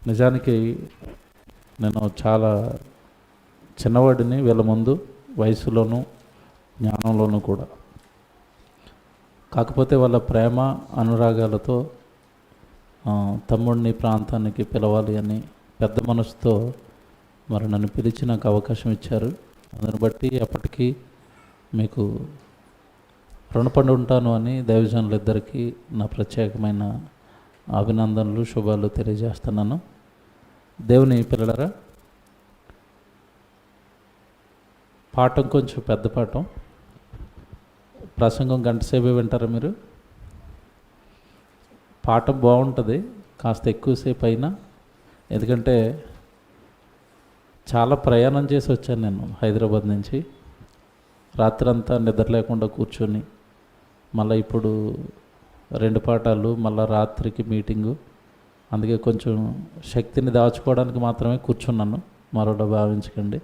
నిజానికి నేను చాలా చిన్నవాడిని వీళ్ళ ముందు, వయసులోనూ జ్ఞానంలోనూ కూడా. కాకపోతే వాళ్ళ ప్రేమ అనురాగాలతో తమ్ముడిని ప్రాంతానికి పిలవాలి అని పెద్ద మనసుతో మరి నన్ను పిలిచి నాకు అవకాశం ఇచ్చారు. అందుని బట్టి అప్పటికి మీకు రుణపడి ఉంటాను అని దైవజనులిద్దరికీ నా ప్రత్యేకమైన అభినందనలు, శుభాలు తెలియజేస్తున్నాను. దేవుని పిల్లలరా, పాఠం కొంచెం పెద్ద పాఠం. ప్రసంగం గంట సేపు వింటారా మీరు? పాఠం బాగుంటుంది, కాస్త ఎక్కువసేపు అయినా. ఎందుకంటే చాలా ప్రయాణం చేసి వచ్చాను నేను హైదరాబాద్ నుంచి. రాత్రంతా నిద్ర లేకుండా కూర్చొని మళ్ళీ ఇప్పుడు 2 పాఠాలు, మళ్ళీ రాత్రికి మీటింగు. అందుకే కొంచెం శక్తిని దాచుకోవడానికి మాత్రమే కూర్చున్నాను, మరోలా భావించకండి.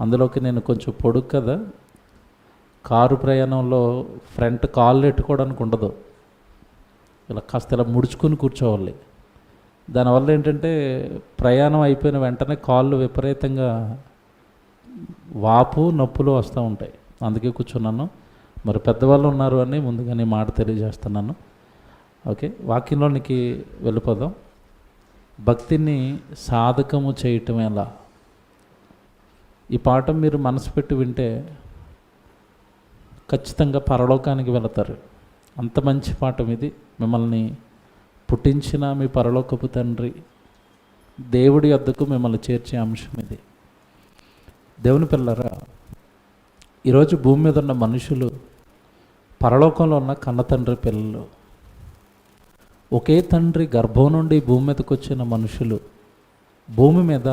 అందులోకి నేను కొంచెం పొడుగు కదా, కారు ప్రయాణంలో ఫ్రంట్ కాళ్ళు ఎట్టుకోవడానికి ఉండదు, ఇలా కాస్త ఇలా ముడుచుకుని కూర్చోవాలి. దానివల్ల ఏంటంటే ప్రయాణం అయిపోయిన వెంటనే కాళ్ళు విపరీతంగా వాపు నొప్పులు వస్తూ ఉంటాయి. అందుకే కూర్చున్నాను. మరి పెద్దవాళ్ళు ఉన్నారు అని ముందుగానే మాట తెలియజేస్తున్నాను. ఓకే, వాక్యంలోనికి వెళ్ళిపోదాం. భక్తిని సాధకము చేయటం ఎలా? ఈ పాఠం మీరు మనసు పెట్టి వింటే ఖచ్చితంగా పరలోకానికి వెళతారు. అంత మంచి పాఠం ఇది. మిమ్మల్ని పుట్టించిన మీ పరలోకపు తండ్రి దేవుడి వద్దకు మిమ్మల్ని చేర్చే అంశం ఇది. దేవుని పిల్లరా, ఈరోజు భూమి మీద ఉన్న మనుషులు పరలోకంలో ఉన్న కన్న తండ్రి పిల్లలు. ఒకే తండ్రి గర్భం నుండి భూమి మీదకి వచ్చిన మనుషులు భూమి మీద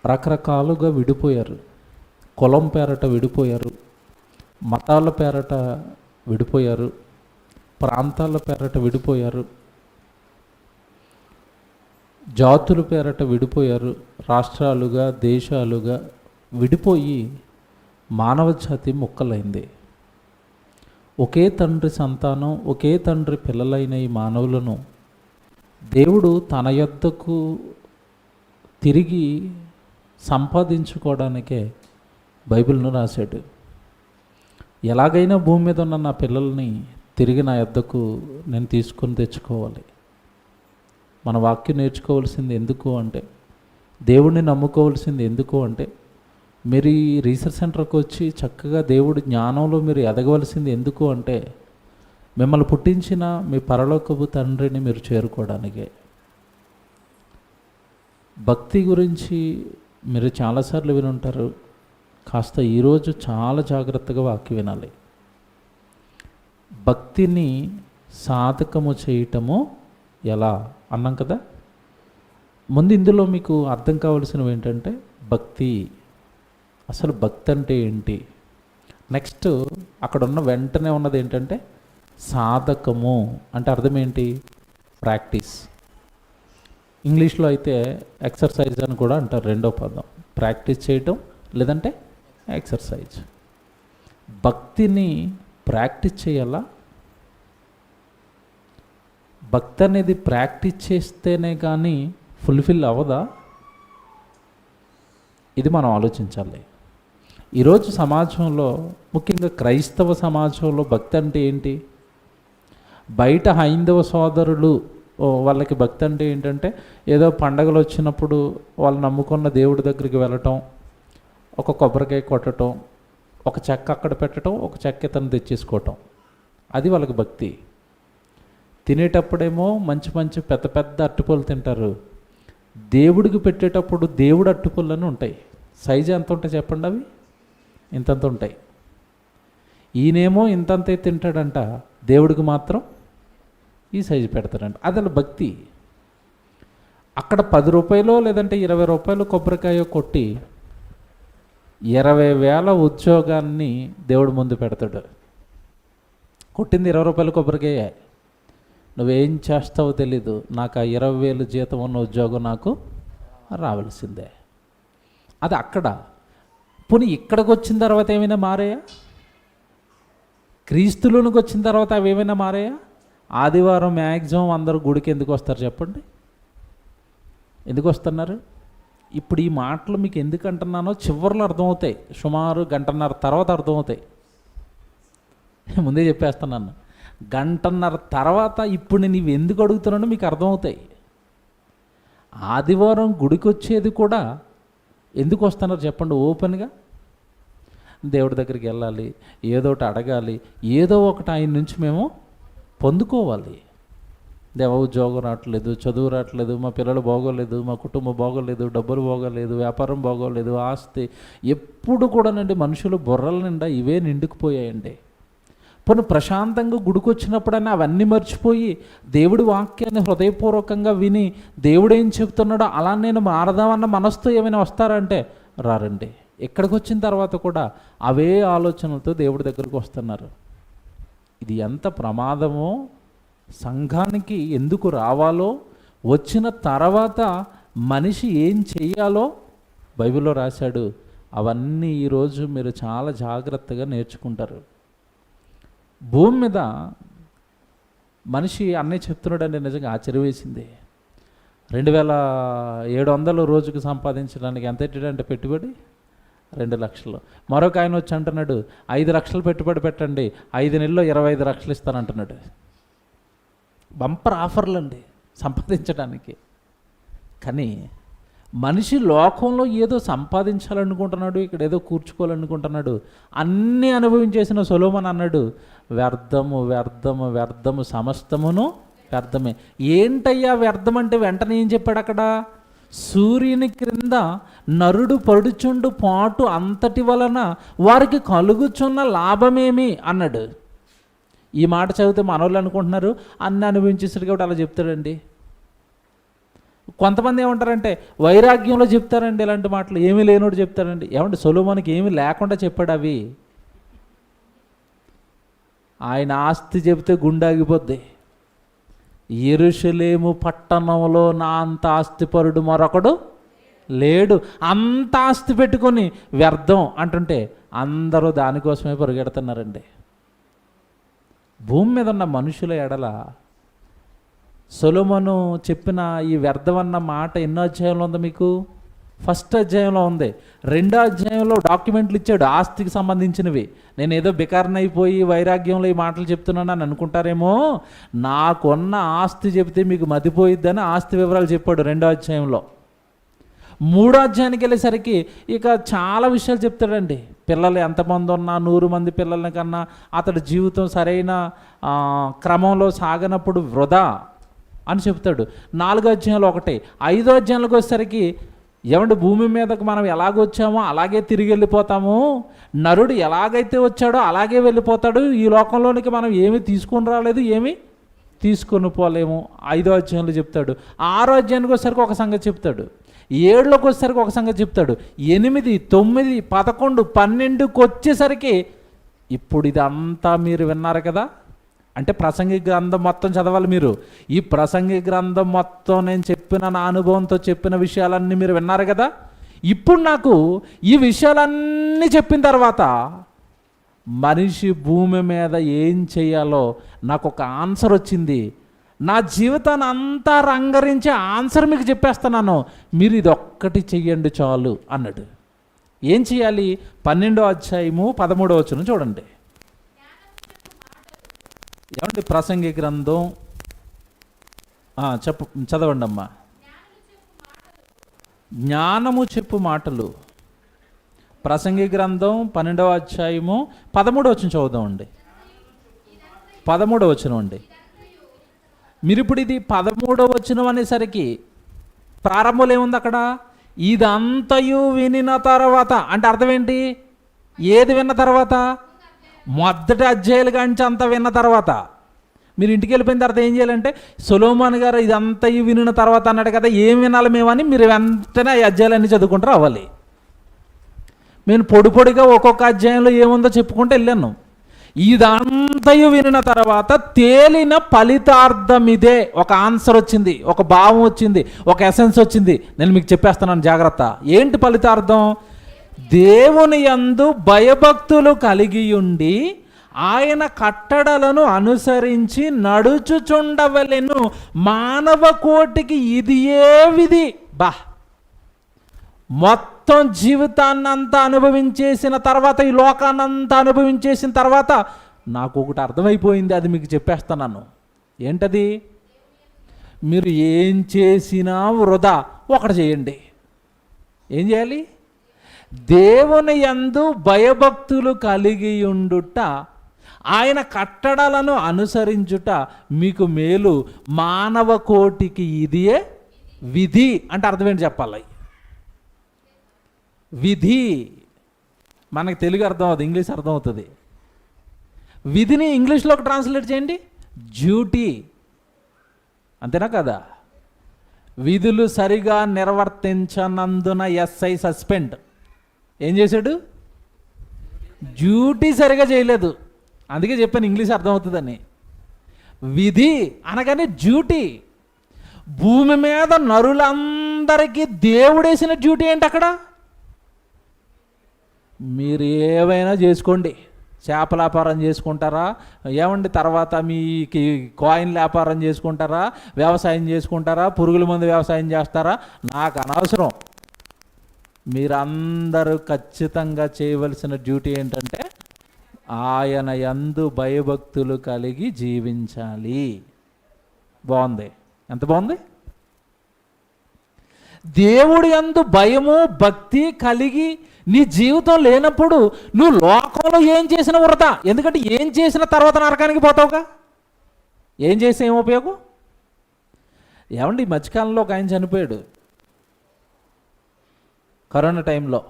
రకరకాలుగా విడిపోయారు. కులం పేరట విడిపోయారు, మతాల పేరట విడిపోయారు, ప్రాంతాల పేరట విడిపోయారు, జాతుల పేరట విడిపోయారు, రాష్ట్రాలుగా దేశాలుగా విడిపోయి మానవ జాతి ముక్కలైంది. ఒకే తండ్రి సంతానం, ఒకే తండ్రి పిల్లలైన ఈ మానవులను దేవుడు తన యొద్దకు తిరిగి సంపాదించుకోవడానికే బైబిల్ను రాశాడు. ఎలాగైనా భూమి మీద ఉన్న నా పిల్లల్ని తిరిగి నా యొద్దకు నేను తీసుకొని తెచ్చుకోవాలి. మన వాక్యం నేర్చుకోవాల్సింది ఎందుకు అంటే, దేవుడిని నమ్ముకోవాల్సింది ఎందుకు అంటే, మీరు ఈ రీసెర్చ్ సెంటర్కి వచ్చి చక్కగా దేవుడి జ్ఞానంలో మీరు ఎదగవలసింది ఎందుకు అంటే, మిమ్మల్ని పుట్టించిన మీ పరలోకపు తండ్రిని మీరు చేరుకోవడానికే. భక్తి గురించి మీరు చాలాసార్లు వినుంటారు. కాస్త ఈరోజు చాలా జాగ్రత్తగా వాక్యం వినాలి. భక్తిని సాధకము చేయటము ఎలా అన్నాం కదా. ముందు ఇందులో మీకు అర్థం కావాల్సినవి ఏంటంటే, భక్తి అసలు భక్తి అంటే ఏంటి. నెక్స్ట్ అక్కడ ఉన్న వెంటనే ఉన్నది ఏంటంటే సాధకము అంటే అర్థం ఏంటి? ప్రాక్టీస్. ఇంగ్లీష్లో అయితే ఎక్సర్సైజ్ అని కూడా అంటారు. రెండో పదం ప్రాక్టీస్ చేయటం, లేదంటే ఎక్సర్సైజ్. భక్తిని ప్రాక్టీస్ చేయాలా? భక్తి అనేది ప్రాక్టీస్ చేస్తేనే కానీ ఫుల్ఫిల్ అవ్వదా? ఇది మనం ఆలోచించాలి. ఈరోజు సమాజంలో, ముఖ్యంగా క్రైస్తవ సమాజంలో భక్తి అంటే ఏంటి? బయట హైందవ సోదరులు వాళ్ళకి భక్తి అంటే ఏంటంటే, ఏదో పండగలు వచ్చినప్పుడు వాళ్ళు నమ్ముకున్న దేవుడి దగ్గరికి వెళ్ళటం, ఒక కొబ్బరికాయ కొట్టడం, ఒక చెక్క అక్కడ పెట్టడం, ఒక చెక్క ఇతను తెచ్చేసుకోవటం, అది వాళ్ళకి భక్తి. తినేటప్పుడేమో మంచి మంచి పెద్ద పెద్ద అరటిపళ్ళు తింటారు. దేవుడికి పెట్టేటప్పుడు దేవుడు అరటిపళ్ళు అని ఉంటాయి. సైజు ఎంత ఉంటాయి చెప్పండి? అవి ఇంతంత ఉంటాయి. ఈయనేమో ఇంతంతే తింటాడంట, దేవుడికి మాత్రం ఈ సైజు పెడతాడంట. అది అలా భక్తి. అక్కడ 10 రూపాయలు లేదంటే 20 రూపాయలు కొబ్బరికాయ కొట్టి 20,000 ఉద్యోగాన్ని దేవుడి ముందు పెడతాడు. కొట్టింది 20 రూపాయలు కొబ్బరికాయ. నువ్వేం చేస్తావో తెలీదు, నాకు ఆ 20,000 జీతం ఉన్న ఉద్యోగం నాకు రావాల్సిందే. అది అక్కడ. పోనీ ఇక్కడికి వచ్చిన తర్వాత ఏమైనా మారాయా? క్రీస్తులోనికి వచ్చిన తర్వాత అవి ఏమైనా మారాయా? ఆదివారం మ్యాక్సిమం అందరూ గుడికి ఎందుకు వస్తారు చెప్పండి? ఎందుకు వస్తున్నారు? ఇప్పుడు ఈ మాటలు మీకు ఎందుకు అంటున్నానో చివరిలో అర్థమవుతాయి, సుమారు గంటన్నర తర్వాత అర్థమవుతాయి. ముందే చెప్పేస్తున్నాను, గంటన్నర తర్వాత ఇప్పుడు నేను ఇవి ఎందుకు అడుగుతున్నానో మీకు అర్థమవుతాయి. ఆదివారం గుడికి వచ్చేది కూడా ఎందుకు వస్తున్నారు చెప్పండి? ఓపెన్గా దేవుడి దగ్గరికి వెళ్ళాలి, ఏదో ఒకటి అడగాలి, ఏదో ఒకటి ఆయన నుంచి మేము పొందుకోవాలి. దేవ ఉద్యోగం రావట్లేదు, చదువు రావట్లేదు, మా పిల్లలు బాగోలేదు, మా కుటుంబం బాగోలేదు, డబ్బులు బాగోలేదు, వ్యాపారం బాగోలేదు, ఆస్తి, ఎప్పుడు కూడానండి మనుషులు బుర్రల నిండా ఇవే నిండుకుపోయాయండి. పోనీ ప్రశాంతంగా గుడికి వచ్చినప్పుడైనా అవన్నీ మర్చిపోయి దేవుడి వాక్యాన్ని హృదయపూర్వకంగా విని దేవుడు ఏం చెప్తున్నాడో అలా నేను మారదామన్న మనసుతో ఏమైనా వస్తారంటే రారండి. ఇక్కడికి వచ్చిన తర్వాత కూడా అవే ఆలోచనలతో దేవుడి దగ్గరికి వస్తున్నారు. ఇది ఎంత ప్రమాదమో, సంఘానికి ఎందుకు రావాలో, వచ్చిన తర్వాత మనిషి ఏం చెయ్యాలో బైబిల్లో రాశాడు. అవన్నీ ఈరోజు మీరు చాలా జాగ్రత్తగా నేర్చుకుంటారు. భూమి మీద మనిషి అన్నయ్య చెప్తున్నాడండి, నిజంగా ఆశ్చర్యం వేసింది. 2700 రోజుకు సంపాదించడానికి ఎంత పెట్టాడంటే పెట్టుబడి 2 లక్షలు. మరొక ఆయన వచ్చి అంటున్నాడు 5 లక్షలు పెట్టుబడి పెట్టండి, 5 నెలల్లో 25 లక్షలు ఇస్తానంటున్నాడు. బంపర్ ఆఫర్లు అండి సంపాదించడానికి. కానీ మనిషి లోకంలో ఏదో సంపాదించాలనుకుంటున్నాడు, ఇక్కడ ఏదో కూర్చుకోవాలనుకుంటున్నాడు. అన్నీ అనుభవించేసిన సొలొమోను అన్నాడు, వ్యర్థము వ్యర్థము వ్యర్థము సమస్తమును వ్యర్థమే. ఏంటయ్యా వ్యర్థం అంటే వెంటనే ఏం చెప్పాడు అక్కడ? సూర్యుని క్రింద నరుడు పడుచుండు పాటు అంతటి వలన వారికి కలుగుచున్న లాభమేమి అన్నాడు. ఈ మాట చదివితే మనోళ్ళు అనుకుంటున్నారు అన్నీ అనుభవించేసాడు కాబట్టి అలా చెప్తాడండి. కొంతమంది ఏమంటారంటే వైరాగ్యంలో చెప్తారండి ఇలాంటి మాటలు, ఏమీ లేనోడు చెప్తారండి. ఏమంటే సొలొమోనుకి ఏమీ లేకుండా చెప్పాడు అవి. ఆయన ఆస్తి చెబితే గుండాగిపోద్ది. యెరూషలేము పట్టణంలో నా అంత ఆస్తిపరుడు మరొకడు లేడు. అంత ఆస్తి పెట్టుకొని వ్యర్థం అంటుంటే అందరూ దానికోసమే పరిగెడుతున్నారండి. భూమి మీద ఉన్న మనుషుల ఎడల సొలొమోను చెప్పిన ఈ వ్యర్థమన్న మాట ఎన్నో అధ్యాయంలో ఉంది మీకు? 1st అధ్యాయంలో ఉంది. 2వ అధ్యాయంలో డాక్యుమెంట్లు ఇచ్చాడు ఆస్తికి సంబంధించినవి. నేను ఏదో బికారనైపోయి వైరాగ్యంలో ఈ మాటలు చెప్తున్నాను అని అనుకుంటారేమో. నాకున్న ఆస్తి చెబితే మీకు మతిపోయిద్దని ఆస్తి వివరాలు చెప్పాడు 2వ అధ్యాయంలో. 3వ అధ్యాయానికి వెళ్ళేసరికి ఇక చాలా విషయాలు చెప్తాడండి. పిల్లలు ఎంతమంది ఉన్నా 100 మంది పిల్లల కన్నా అతడి జీవితం సరైన క్రమంలో సాగనప్పుడు వృధా అని చెప్తాడు. 4వ అధ్యాయంలో ఒకటి. 5వ అధ్యాయంలోకి వచ్చేసరికి ఏమంటే భూమి మీదకు మనం ఎలాగొచ్చామో అలాగే తిరిగి వెళ్ళిపోతాము, నరుడు ఎలాగైతే వచ్చాడో అలాగే వెళ్ళిపోతాడు, ఈ లోకంలోనికి మనం ఏమీ తీసుకొని రాలేదు, ఏమీ తీసుకొని పోలేము 5వ అధ్యాయంలో చెప్తాడు. 6వ అధ్యాయానికి వచ్చేసరికి ఒక సంగతి చెప్తాడు. 7లోకి వచ్చేసరికి ఒక సంగతి చెప్తాడు. 8, 9, 11, 12కి వచ్చేసరికి ఇప్పుడు ఇదంతా మీరు విన్నారు కదా. అంటే ప్రసంగి గ్రంథం మొత్తం చదవాలి మీరు. ఈ ప్రసంగి గ్రంథం మొత్తం నేను చెప్పిన నా అనుభవంతో చెప్పిన విషయాలన్నీ మీరు విన్నారు కదా. ఇప్పుడు నాకు ఈ విషయాలన్నీ చెప్పిన తర్వాత మనిషి భూమి మీద ఏం చేయాలో నాకు ఒక ఆన్సర్ వచ్చింది. నా జీవితాన్ని అంతా రంగరించి ఆన్సర్ మీకు చెప్పేస్తున్నాను, మీరు ఇది ఒక్కటి చెయ్యండి చాలు అన్నాడు. ఏం చేయాలి? 12వ అధ్యాయము 13వ వచనం చూడండి. ఏమండి ప్రసంగి గ్రంథం చదవండి అమ్మా. జ్ఞానము చెప్పు మాటలు. ప్రసంగి గ్రంథం 12వ అధ్యాయము 13వ వచనం చదువుదామండి. 13వ వచనం అండి. మీరు ఇప్పుడు ఇది 13వ వచనం అనేసరికి ప్రారంభంలో ఏముంది అక్కడ? ఇదంతయు వినిన తర్వాత అంటే అర్థం ఏంటి? ఏది విన్న తర్వాత? మొదటి అధ్యాయులు కాంచి అంతా విన్న తర్వాత. మీరు ఇంటికి వెళ్ళిపోయిన తర్వాత ఏం చేయాలంటే సొలొమోను గారు ఇదంతా వినిన తర్వాత అన్నాడు కదా, ఏం వినాలి మేమని మీరు వెంటనే ఈ అధ్యాయాలన్నీ చదువుకుంటూ రావాలి. నేను పొడిగా ఒక్కొక్క అధ్యాయంలో ఏముందో చెప్పుకుంటూ వెళ్ళాను. ఇదంతయు వినిన తర్వాత తేలిన ఫలితార్థం ఇదే. ఒక ఆన్సర్ వచ్చింది, ఒక భావం వచ్చింది, ఒక ఎసెన్స్ వచ్చింది. నేను మీకు చెప్పేస్తున్నాను జాగ్రత్త. ఏంటి ఫలితార్థం? దేవుని యందు భయభక్తులు కలిగి ఉండి ఆయన కట్టడలను అనుసరించి నడుచుచుండవలెను, మానవ కోటికి ఇదియే విధి. మొత్తం జీవితాన్నంతా అనుభవించేసిన తర్వాత, ఈ లోకాన్నంతా అనుభవించేసిన తర్వాత నాకు ఒకటి అర్థమైపోయింది, అది మీకు చెప్పేస్తున్నాను. ఏంటది? మీరు ఏం చేసినా వృధా. ఒకటి చేయండి. ఏం చేయాలి? దేవుని యందు భయభక్తులు కలిగి ఉండుట, ఆయన కట్టడలను అనుసరించుట మీకు మేలు, మానవ కోటికి ఇదియే విధి. అంటే అర్థం ఏంటి చెప్పాలి? విధి మనకి తెలుగు అర్థం అవుతుంది, ఇంగ్లీష్ అర్థం అవుతుంది. విధిని ఇంగ్లీష్లోకి ట్రాన్స్లేట్ చేయండి, డ్యూటీ. అంతేనా కదా? విధులు సరిగా నిర్వర్తించనందున ఎస్ఐ సస్పెండ్. ఏం చేశాడు? డ్యూటీ సరిగా చేయలేదు. అందుకే చెప్పాను ఇంగ్లీష్ అర్థమవుతుందని. విధి అనగానే డ్యూటీ. భూమి మీద నరులందరికీ దేవుడేసిన డ్యూటీ ఏంటి? అక్కడ మీరు ఏవైనా చేసుకోండి. చేపల వ్యాపారం చేసుకుంటారా, ఏమండి తర్వాత మీకు కాయిన్ వ్యాపారం చేసుకుంటారా, వ్యవసాయం చేసుకుంటారా, పురుగుల మందు వ్యవసాయం చేస్తారా, నాకు అనవసరం. మీరందరూ ఖచ్చితంగా చేయవలసిన డ్యూటీ ఏంటంటే ఆయన యందు భయభక్తులు కలిగి జీవించాలి. బాగుంది, ఎంత బాగుంది. దేవుడి యందు భయము భక్తి కలిగి నీ జీవితం లేనప్పుడు నువ్వు లోకంలో ఏం చేసిన వృధా. ఎందుకంటే ఏం చేసిన తర్వాత నరకానికి పోతావుగా. ఏం చేస్తే ఏం ఉపయోగం? ఏమండి, ఈ మధ్యకాలంలో ఒక ఆయన చనిపోయాడు కరోనా టైంలో.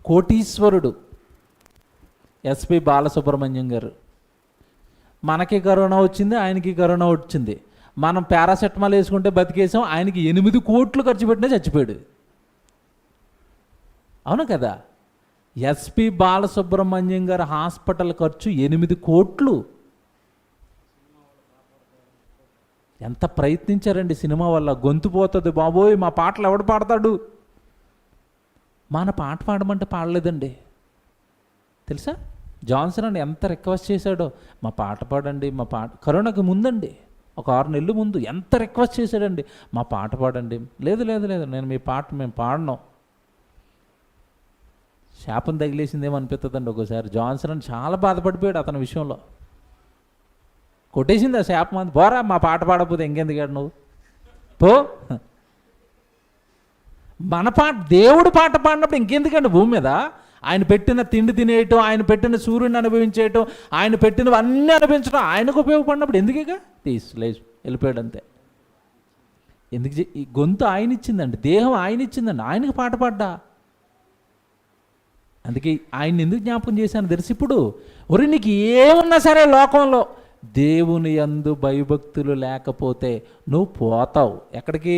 కోటీశ్వరుడు ఎస్పి బాలసుబ్రహ్మణ్యం గారు. మనకి కరోనా వచ్చింది, ఆయనకి కరోనా వచ్చింది. మనం పారాసెటమాల్ వేసుకుంటే బతికేసాం, ఆయనకి 8 కోట్లు ఖర్చు పెట్టినా చచ్చిపోయాడు. అవును కదా? ఎస్పి బాలసుబ్రహ్మణ్యం గారు హాస్పిటల్ ఖర్చు 8 కోట్లు. ఎంత ప్రయత్నించారండి సినిమా వల్ల. గొంతు పోతుంది బాబోయ్, మా పాటలు ఎవడు పాడతాడు? మన పాట పాడమంటే పాడలేదండి తెలుసా. జాన్సన్ అని ఎంత రిక్వెస్ట్ చేశాడో, మా పాట పాడండి, మా పాట. కరోనాకి ముందండి, ఒక 6 నెలలు ముందు ఎంత రిక్వెస్ట్ చేశాడండి, మా పాట పాడండి. లేదు లేదు లేదు, నేను మీ పాట మేము పాడను. శాపం తగిలేసిందేమో అనిపిస్తుందండి ఒకసారి. జాన్సన్ అని చాలా బాధపడిపోయాడు అతని విషయంలో. కొట్టేసింది ఆ శాపం. అంది, పోరా మా పాట పాడకపోతే ఇంకెందుకాడు నువ్వు పో. మన పాట, దేవుడు పాట పాడినప్పుడు ఇంకెందుకండి భూమి మీద? ఆయన పెట్టిన తిండి తినేయటం, ఆయన పెట్టిన సూర్యుని అనుభవించేయటం, ఆయన పెట్టినవి అన్నీ అనుభవించడం ఆయనకు ఉపయోగపడినప్పుడు ఎందుకేగా లేచి వెళ్ళిపోయాడు అంతే. ఎందుకు? ఈ గొంతు ఆయన ఇచ్చిందండి, దేహం ఆయన ఇచ్చిందండి, ఆయనకు పాట పాడ్డా. అందుకే ఆయన్ని ఎందుకు జ్ఞాపకం చేశాను తెలిసి ఇప్పుడు, ఒరి నీకు ఏమున్నా సరే లోకంలో దేవుని యందు భయభక్తులు లేకపోతే నువ్వు పోతావు. ఎక్కడికి?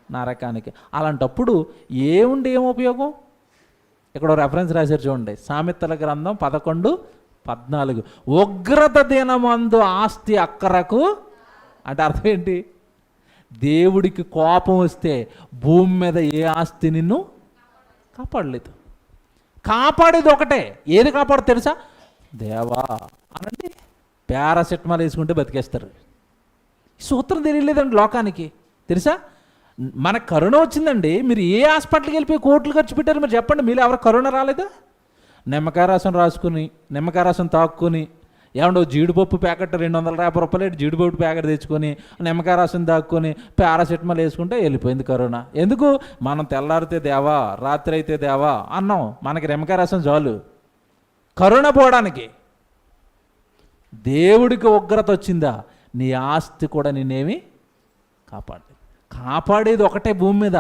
నరకానికి. అలాంటప్పుడు ఏముండి ఏం ఉపయోగం? ఇక్కడ రెఫరెన్స్ రాశారు చూడండి, సామెతల గ్రంథం 11:14. ఉగ్రత దినమందు ఆస్తి అక్కరకు. అంటే అర్థం ఏంటి? దేవుడికి కోపం వస్తే భూమి మీద ఏ ఆస్తి నిన్ను కాపాడలేదు. కాపాడేది ఒకటే. ఏది కాపాడు తెలుసా? దేవా అనండి, పారాసెటమాల్ వేసుకుంటే బతికేస్తారు. సూత్రం తెలియలేదండి లోకానికి తెలుసా. మనకు కరోనా వచ్చిందండి, మీరు ఏ హాస్పిటల్కి వెళ్ళిపోయి కోట్లు ఖర్చు పెట్టారు మీరు చెప్పండి. మీరు ఎవరు కరోనా రాలేదా? నిమ్మకాయ రసం రాసుకుని, నిమ్మకాయ రసం తాక్కుని, ఏమండో జీడిపప్పు ప్యాకెట్ 250 రూపాయలు జీడిపప్పు ప్యాకెట్ తెచ్చుకొని నిమ్మకాయ రసం దాక్కుని పారాసెటమాల్ వేసుకుంటే వెళ్ళిపోయింది కరోనా. ఎందుకు? మనం తెల్లారితే దేవా, రాత్రి అయితే దేవా అన్నాం. మనకి నిమ్మకాయ రసం చాలు కరోనా పోవడానికి. దేవుడికి ఉగ్రత వచ్చిందా, నీ ఆస్తి కూడా నిన్నేమి కాపాడలేదు. కాపాడేది ఒకటే భూమి మీద,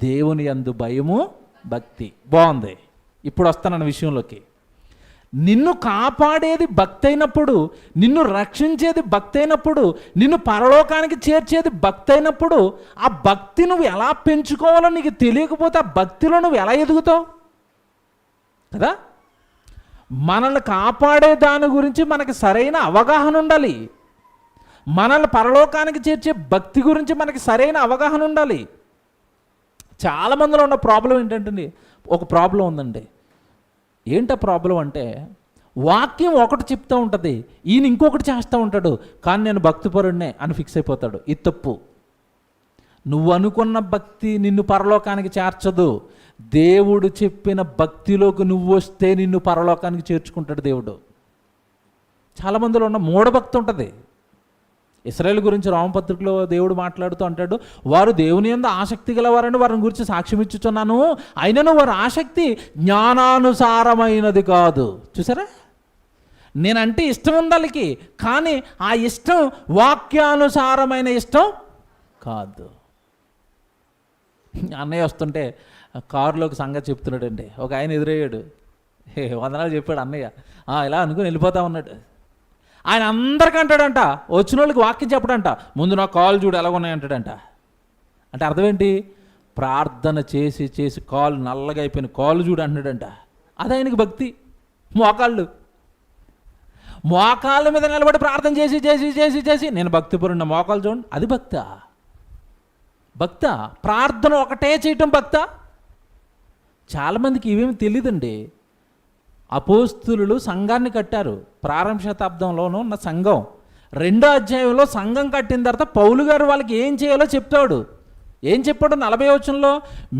దేవుని యందు భయము భక్తి. బాగుంది. ఇప్పుడు వస్తానన్న విషయంలోకి. నిన్ను కాపాడేది భక్తి అయినప్పుడు, నిన్ను రక్షించేది భక్తి అయినప్పుడు, నిన్ను పరలోకానికి చేర్చేది భక్తి అయినప్పుడు, ఆ భక్తి నువ్వు ఎలా పెంచుకోవాలో నీకు తెలియకపోతే ఆ భక్తిలో నువ్వు ఎలా ఎదుగుతావు కదా. మనల్ని కాపాడే దాని గురించి మనకి సరైన అవగాహన ఉండాలి. మనల్ని పరలోకానికి చేర్చే భక్తి గురించి మనకి సరైన అవగాహన ఉండాలి. చాలామందిలో ఉన్న ప్రాబ్లం ఏంటంటే, ఒక ప్రాబ్లం ఉందండి. ఏంటో ప్రాబ్లం అంటే, వాక్యం ఒకటి చెప్తూ ఉంటుంది, ఈయన ఇంకొకటి చేస్తూ ఉంటాడు. కానీ నేను భక్తిపరుడినే అని ఫిక్స్ అయిపోతాడు. ఇది తప్పు. నువ్వు అనుకున్న భక్తి నిన్ను పరలోకానికి చేర్చదు. దేవుడు చెప్పిన భక్తిలోకి నువ్వు వస్తే నిన్ను పరలోకానికి చేర్చుకుంటాడు దేవుడు. చాలామందిలో ఉన్న మూఢభక్తి ఉంటుంది. ఇశ్రాయేలు గురించి రామపత్రికలో దేవుడు మాట్లాడుతూ అంటాడు, వారు దేవుని యందు ఆసక్తి గలవారని వారిని గురించి సాక్ష్యం ఇచ్చుచున్నాను, అయినను వారి ఆసక్తి జ్ఞానానుసారమైనది కాదు. చూసారా, నేనంటే ఇష్టం ఉంది వాళ్ళకి, కానీ ఆ ఇష్టం వాక్యానుసారమైన ఇష్టం కాదు. అన్నయ్య వస్తుంటే కారులోకి సంగతి చెప్తున్నాడండి. ఒక ఆయన ఎదురయ్యాడు. వందనాలు చెప్పాడు అన్నయ్య. ఇలా అనుకుని వెళ్ళిపోతా ఉన్నాడు. ఆయన అందరికీ అంటాడంట, వచ్చిన వాళ్ళకి వాక్యం చెప్పడంట, ముందు నా కాలు చూడు ఎలా ఉన్నాయంటాడంట. అంటే అర్థం ఏంటి? ప్రార్థన చేసి చేసి కాలు నల్లగా అయిపోయిన కాలు చూడు అంటున్నాడంట. అది ఆయనకి భక్తి. మోకాళ్ళ మీద నిలబడి ప్రార్థన చేసి చేసి చేసి చేసి నేను భక్తిపరున్న మోకాలు చూడండి, అది భక్త. ప్రార్థన ఒకటే చేయటం భక్త. చాలామందికి ఇవేమి తెలియదండి. అపోస్తులు సంఘాన్ని కట్టారు. ప్రారంభ శతాబ్దంలోనూ ఉన్న సంఘం. 2వ అధ్యాయంలో సంఘం కట్టిన తర్వాత పౌలు గారు వాళ్ళకి ఏం చేయాలో చెప్తాడు. ఏం చెప్పాడు 40వ వచనంలో?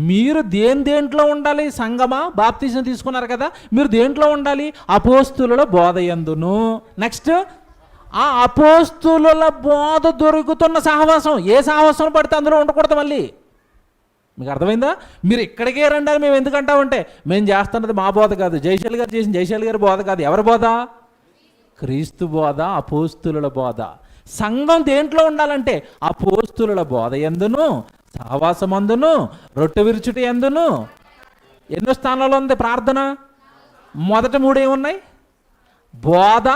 మీరు దేంట్లో ఉండాలి? సంఘమా, బాప్తిజం తీసుకున్నారు కదా, మీరు దేంట్లో ఉండాలి? అపోస్తుల బోధ యందును. నెక్స్ట్, ఆ అపోస్తుల బోధ దొరుకుతున్న సహవాసం. ఏ సహవాసం పడితే అందులో ఉండకూడదు. మళ్ళీ మీకు అర్థమైందా? మీరు ఇక్కడికే రండి అని మేము ఎందుకంటామంటే, మేము చేస్తున్నది మా బోధ కాదు, జయశాలి గారు చేసిన జయశాలి గారి బోధ కాదు. ఎవరి బోధ? క్రీస్తు బోధ, అపోస్తుల బోధ. సంఘం దేంట్లో ఉండాలంటే అపోస్తుల బోధ యందును, సహవాసమందును, రొట్టె విరుచుట యందును. ఎన్నో స్థానాల్లో ఉంది ప్రార్థన? మొదట 3 ఏమున్నాయి? బోధ,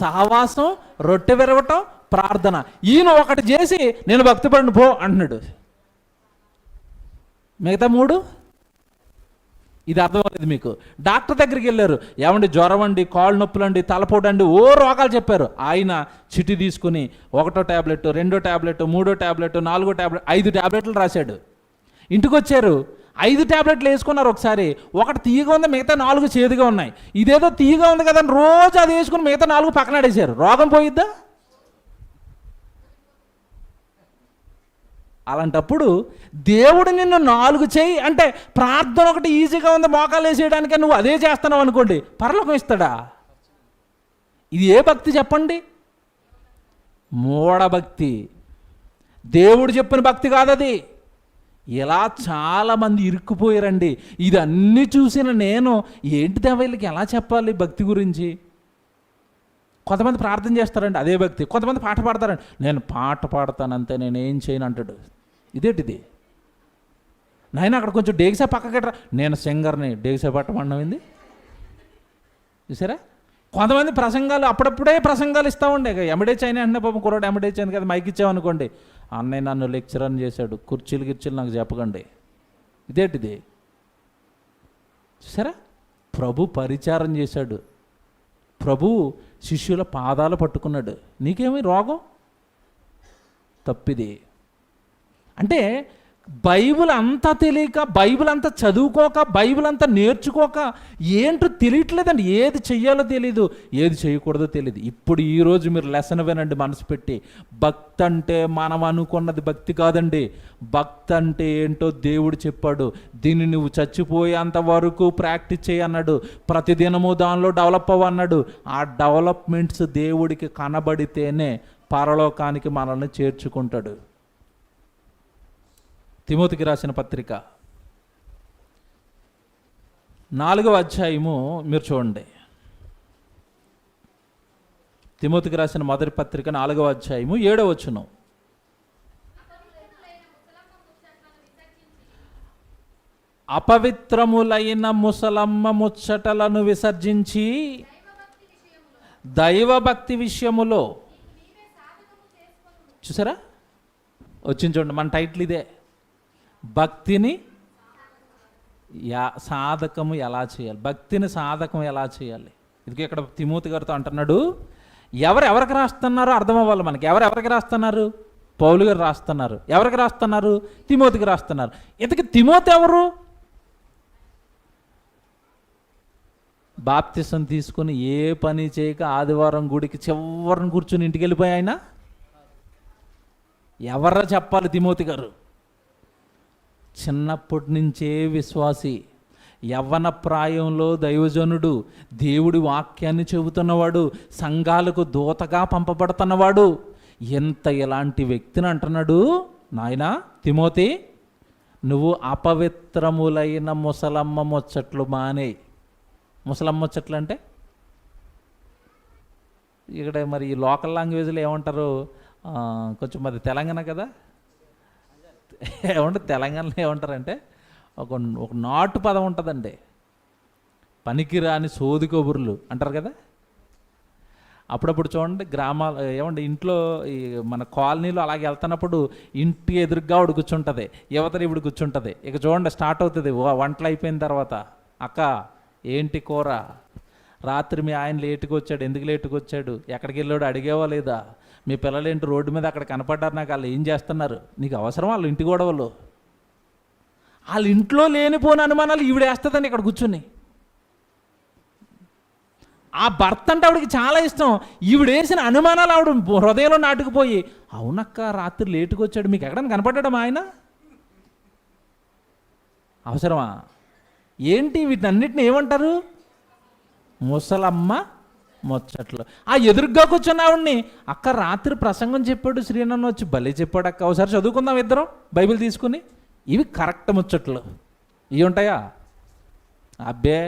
సహవాసం, రొట్టె విరవటం, ప్రార్థన. ఈయన ఒకటి చేసి నేను భక్తిపడిన పో అంటున్నాడు. మిగతా 3 ఇది అర్థమవుతుంది మీకు. డాక్టర్ దగ్గరికి వెళ్ళారు, ఏమండి జ్వరం అండి, కాళ్ళు నొప్పులండి, తలపోటండి, రోగాలు చెప్పారు. ఆయన చిటి తీసుకుని 1వ ట్యాబ్లెట్, 2వ ట్యాబ్లెట్, 3వ ట్యాబ్లెట్, 4వ ట్యాబ్లెట్, 5 ట్యాబ్లెట్లు రాశాడు. ఇంటికి వచ్చారు, 5 ట్యాబ్లెట్లు వేసుకున్నారు. ఒకసారి ఒకటి తీయగా ఉంది, మిగతా 4 చేదుగా ఉన్నాయి. ఇదేదో తీయగా ఉంది కదా అని రోజు అది వేసుకుని మిగతా 4 పక్కనాడేశారు. రోగం పోయిద్దా? అలాంటప్పుడు దేవుడు నిన్ను 4 చేయి అంటే, ప్రార్థన ఒకటి ఈజీగా ఉంది మోకాలు వేసేయడానికే, నువ్వు అదే చేస్తున్నావు అనుకోండి, పరలోకం ఇస్తాడా? ఇది ఏ భక్తి చెప్పండి? మూఢభక్తి. దేవుడు చెప్పిన భక్తి కాదు అది. ఇలా చాలామంది ఇరుక్కుపోయారండి. ఇది అన్నీ చూసిన నేను, ఏంటి దేవా వీళ్ళకి ఎలా చెప్పాలి భక్తి గురించి? కొంతమంది ప్రార్థన చేస్తారండి, అదే భక్తి. కొంతమంది పాట పాడతారండి, నేను పాట పాడతానంతే, నేను ఏం చేయను అంటాడు. ఇదేంటిది నాయన? అక్కడ కొంచెం డేగిసా పక్కకెట్రా, నేను సింగర్ని, డేగిసా పట్టమన్నవింది. చూసారా? కొంతమంది ప్రసంగాలు అప్పుడప్పుడే ప్రసంగాలు ఇస్తూ ఉండే. ఎమడే చైనా అంటే పాపం కుర్రాడు ఎమడే చైనా కదా, మైక్ ఇచ్చామనుకోండి, అన్నయ్య నన్ను లెక్చరర్ చేశాడు, కుర్చీలు నాకు చెప్పకండి. ఇదేంటిది? చూసారా? ప్రభు పరిచారం చేశాడు, ప్రభు శిష్యుల పాదాలు పట్టుకున్నాడు. నీకేమి రోగం? తప్పిది. అంటే బైబిల్ అంతా తెలియక, బైబిల్ అంతా చదువుకోక, బైబిల్ అంతా నేర్చుకోక ఏంటో తెలియట్లేదండి. ఏది చెయ్యాలో తెలీదు, ఏది చేయకూడదో తెలియదు. ఇప్పుడు ఈరోజు మీరు లెసన్ వినండి మనసు పెట్టి. భక్తి అంటే మనం అనుకున్నది భక్తి కాదండి. భక్తి అంటే ఏంటో దేవుడు చెప్పాడు. దీన్ని నువ్వు చచ్చిపోయేంత వరకు ప్రాక్టీస్ చేయన్నాడు. ప్రతిదినము దానిలో డెవలప్ అవ్వన్నాడు. ఆ డెవలప్మెంట్స్ దేవుడికి కనబడితేనే పరలోకానికి మనల్ని చేర్చుకుంటాడు. తిమోతికి రాసిన పత్రిక 4వ అధ్యాయము మీరు చూడండి. తిమోతికి రాసిన మొదటి పత్రిక 4వ అధ్యాయము 7వ వచనం. అపవిత్రములైన ముసలమ్మ ముచ్చటలను విసర్జించి దైవభక్తి విషయములో. చూసారా? వచ్చింది చూడండి, మన టైటిల్ ఇదే, భక్తిని సాధకము ఎలా చేయాలి, భక్తిని సాధకం ఎలా చేయాలి. ఇది ఇక్కడ తిమోతి గారితో అంటున్నాడు. ఎవరెవరికి రాస్తున్నారో అర్థం అవ్వాలి మనకి. ఎవరెవరికి రాస్తున్నారు? పౌలు గారు రాస్తున్నారు. ఎవరికి రాస్తున్నారు? తిమోతికి రాస్తున్నారు. ఇంతకీ తిమోతి ఎవరు? బాప్తిసం తీసుకుని ఏ పని చేయక ఆదివారం గుడికి చివరిని కూర్చుని ఇంటికి వెళ్ళిపోయి ఆయన ఎవర్రా చెప్పాలి తిమోతి గారు? చిన్నప్పటి నుంచే విశ్వాసి, యవ్వన ప్రాయంలో దైవజనుడు, దేవుడి వాక్యాన్ని చెబుతున్నవాడు, సంఘాలకు దూతగా పంపబడుతున్నవాడు. ఇలాంటి వ్యక్తిని అంటున్నాడు, నాయనా తిమోతి, నువ్వు అపవిత్రములైన ముసలమ్మ ముచ్చట్లు మానే. ముసలమ్మ ముచ్చట్లు అంటే ఇక్కడ మరి ఈ లోకల్ లాంగ్వేజ్లో ఏమంటారు? కొంచెం మరి తెలంగాణ కదా, ఏమంటారు తెలంగాణలో ఏమంటారంటే ఒక నాటు పదం ఉంటుందండి, పనికిరాని సోది కబుర్లు అంటారు కదా. అప్పుడప్పుడు చూడండి గ్రామాలు ఏమంటే ఇంట్లో ఈ మన కాలనీలో అలాగే వెళ్తున్నప్పుడు ఇంటి ఎదురుగా ఆవిడ కూర్చుంటుంది, యువతలు ఇప్పుడు కూర్చుంటుంది. ఇక చూడండి స్టార్ట్ అవుతుంది వంటలు అయిపోయిన తర్వాత, అక్క ఏంటి కూర, రాత్రి మీ ఆయన లేటుగా వచ్చాడు, ఎందుకు లేటుగా వచ్చాడు, ఎక్కడికి వెళ్ళాడు అడిగేవా లేదా, మీ పిల్లలు ఏంటి రోడ్డు మీద అక్కడ కనపడ్డారు, నాకు వాళ్ళు ఏం చేస్తున్నారు, నీకు అవసరం వాళ్ళ ఇంటి గొడవలు. వాళ్ళ ఇంట్లో లేనిపోని అనుమానాలు ఈవిడ వేస్తుందండి ఇక్కడ కూర్చుని. ఆ భర్త అంటే ఆవిడకి చాలా ఇష్టం, ఈవిడ వేసిన అనుమానాలు ఆవిడ హృదయంలో నాటుకుపోయి, అవునక్క రాత్రి లేటుగా వచ్చాడు, మీకు ఎక్కడైనా కనపడ్డాడు మా ఆయన, అవసరమా ఏంటి? వీటన్నిటిని ఏమంటారు? ముసలమ్మ ముచ్చట్లు. ఆ ఎదురుగా కూర్చున్న ఆవిడ్ని, అక్క రాత్రి ప్రసంగం చెప్పాడు శ్రీనన్న వచ్చి, భలే చెప్పాడు అక్క, ఒకసారి చదువుకుందాం ఇద్దరం బైబిల్ తీసుకుని. ఇవి కరెక్ట్ ముచ్చట్లు. ఇవి ఉంటాయా? అబ్బే,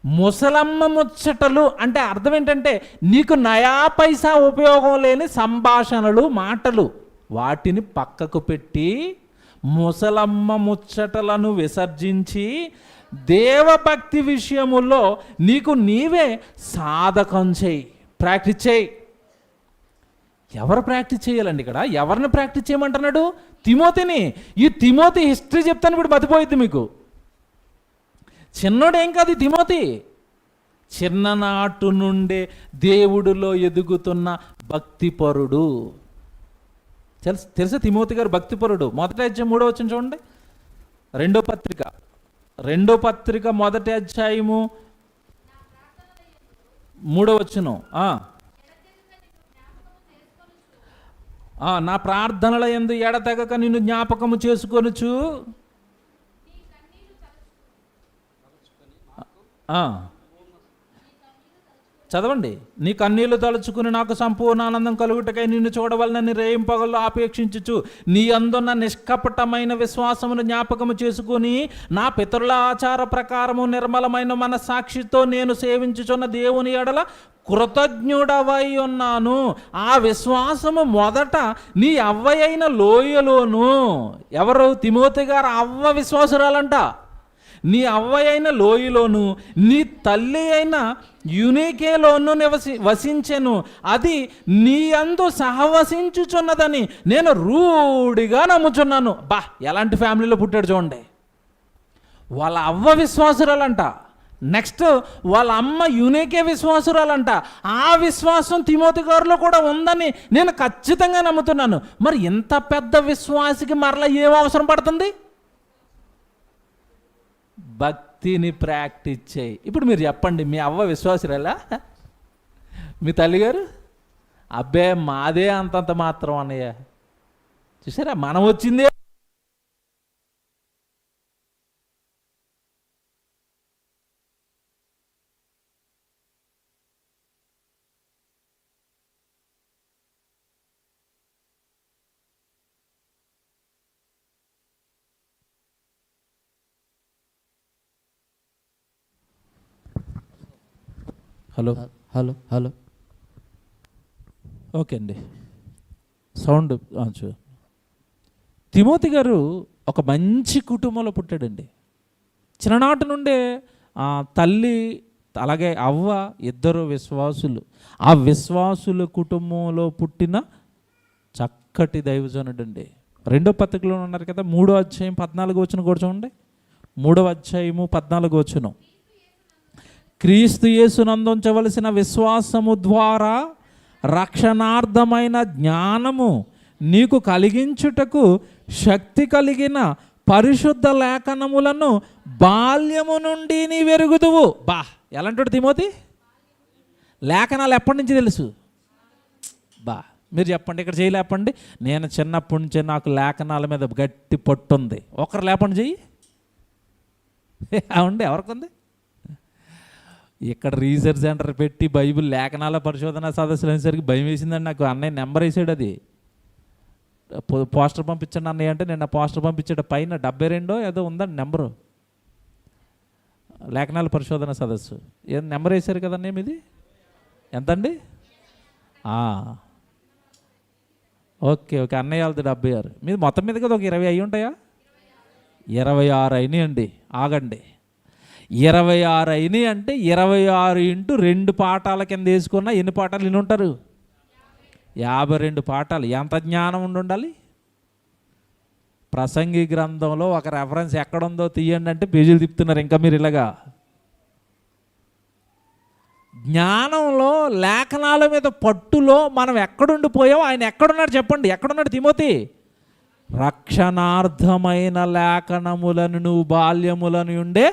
ముసలమ్మ ముచ్చటలు అంటే అర్థం ఏంటంటే నీకు నయా పైసా ఉపయోగం లేని సంభాషణలు, మాటలు, వాటిని పక్కకు పెట్టి ముసలమ్మ ముచ్చటలను విసర్జించి దేవభక్తి విషయములో నీకు నీవే సాధకం చేయి, ప్రాక్టీస్ చేయి. ఎవరు ప్రాక్టీస్ చేయాలండి ఇక్కడ? ఎవరిని ప్రాక్టీస్ చేయమంటున్నాడు? తిమోతిని. ఈ తిమోతి హిస్టరీ చెప్తాను ఇప్పుడు మతిపోయిద్ది మీకు. చిన్నోడేం కాదు ఈ తిమోతి, చిన్ననాటు నుండే దేవుడిలో ఎదుగుతున్న భక్తిపరుడు. తెలుసా తిమోతి గారు భక్తిపరుడు? మొదటి అధ్యాయం 3వ వచనం చూడండి, రెండో పత్రిక మొదటి అధ్యాయము 3వ వచనం. నా ప్రార్థనల యందు ఎడతెగక నిన్ను జ్ఞాపకము చేసుకొనుచు చదవండి. నీ కన్నీళ్లు తలుచుకుని నాకు సంపూర్ణ ఆనందం కలుగుటకై నిన్ను చూడవలనని రేయింపగల్లో ఆపేక్షించుచు నీ అందున్న నిష్కపటమైన విశ్వాసమును జ్ఞాపకము చేసుకుని నా పితరుల ఆచార ప్రకారము నిర్మలమైన మనస్సాక్షితో నేను సేవించుచున్న దేవుని ఎడల కృతజ్ఞుడవై ఉన్నాను. ఆ విశ్వాసము మొదట నీ అవ్వయైన లోయలోను. ఎవరు? తిమోతి గారు అవ్వ విశ్వాసురాలంట. నీ అవ్వయైన లోయలోను నీ తల్లి అయిన యూనికేలోను వసించెను, అది నీ అందు సహవసించుచున్నదని నేను రూఢిగా నమ్ముచున్నాను. బా, ఎలాంటి ఫ్యామిలీలో పుట్టాడు చూడండి. వాళ్ళ అవ్వ విశ్వాసురాలంట, నెక్స్ట్ వాళ్ళ అమ్మ యూనికే విశ్వాసురాలంట. ఆ విశ్వాసం తిమోతి గారిలో కూడా ఉందని నేను ఖచ్చితంగా నమ్ముతున్నాను. మరి ఇంత పెద్ద విశ్వాసికి మరలా ఏం అవసరం పడుతుంది? భక్తిని ప్రాక్టీస్ చేయి. ఇప్పుడు మీరు చెప్పండి, మీ అవ్వ విశ్వాసురాలా? మీ తల్లిగారు? అబ్బే మాదే అంతంత మాత్రం అన్నయ్య. చూసారా, మనం వచ్చిందే. హలో హలో హలో ఓకే అండి, సౌండ్ తిమోతి గారు ఒక మంచి కుటుంబంలో పుట్టాడండి. చిన్ననాటి నుండే తల్లి అలాగే అవ్వ ఇద్దరు విశ్వాసులు. ఆ విశ్వాసుల కుటుంబంలో పుట్టిన చక్కటి దైవజనుడు అండి. రెండో పత్రికలో ఉన్నారు కదా, 3వ అధ్యాయం 14వ వచనం కూడా చూడండి. 3వ అధ్యాయము 14వ వచనం. క్రీస్తు యేసునందు ఉంచవలసిన విశ్వాసము ద్వారా రక్షణార్థమైన జ్ఞానము నీకు కలిగించుటకు శక్తి కలిగిన పరిశుద్ధ లేఖనములను బాల్యము నుండి నీవెరుగుదువు. బా, ఎలాంటి తిమోతి? లేఖనాలు ఎప్పటి నుంచి తెలుసు? బా, మీరు చెప్పండి, ఇక్కడ చేయి లేపండి. నేను చిన్నప్పటి నుంచే నాకు లేఖనాల మీద గట్టి పట్టుంది. ఒకరు లేపండి చెయ్యి. అవుండి, ఎవరికి ఉంది? ఇక్కడ రీసెర్చ్ సెంటర్ పెట్టి బైబిల్ లేఖనాల పరిశోధన సదస్సులు అనేసరికి భయం వేసిందండి నాకు. అన్నయ్య నెంబర్ వేసాడు, అది పోస్టర్ పంపించండి అన్నయ్య అంటే నేను పోస్టర్ పంపించాడు. పైన 72 ఏదో ఉందండి నెంబరు, లేఖనాల పరిశోధన సదస్సు. ఏం నెంబర్ వేశారు కదన్నయ్య మీది? ఎంతండి? ఓకే ఓకే, అన్నయ్య వాళ్ళది 76, మీది మొత్తం మీద కదా ఒక 20 అయ్యి ఉంటాయా? 26 అయినాయి అండి. ఆగండి, 26 అయినాయి అంటే 26 ఇంటూ 2 పాఠాల కింద వేసుకున్నా ఎన్ని పాఠాలు విని ఉంటారు? 52 పాఠాలు. ఎంత జ్ఞానం ఉండాలి? ప్రసంగి గ్రంథంలో ఒక రెఫరెన్స్ ఎక్కడుందో తీయండి అంటే పేజీలు తిప్పుతున్నారు ఇంకా మీరు ఇలాగా. జ్ఞానంలో, లేఖనాల మీద పట్టులో మనం ఎక్కడుండిపోయాం? ఆయన ఎక్కడున్నాడు చెప్పండి? ఎక్కడున్నాడు తిమోతి? రక్షణార్థమైన లేఖనములను నువ్వు బాల్యములను ఉండే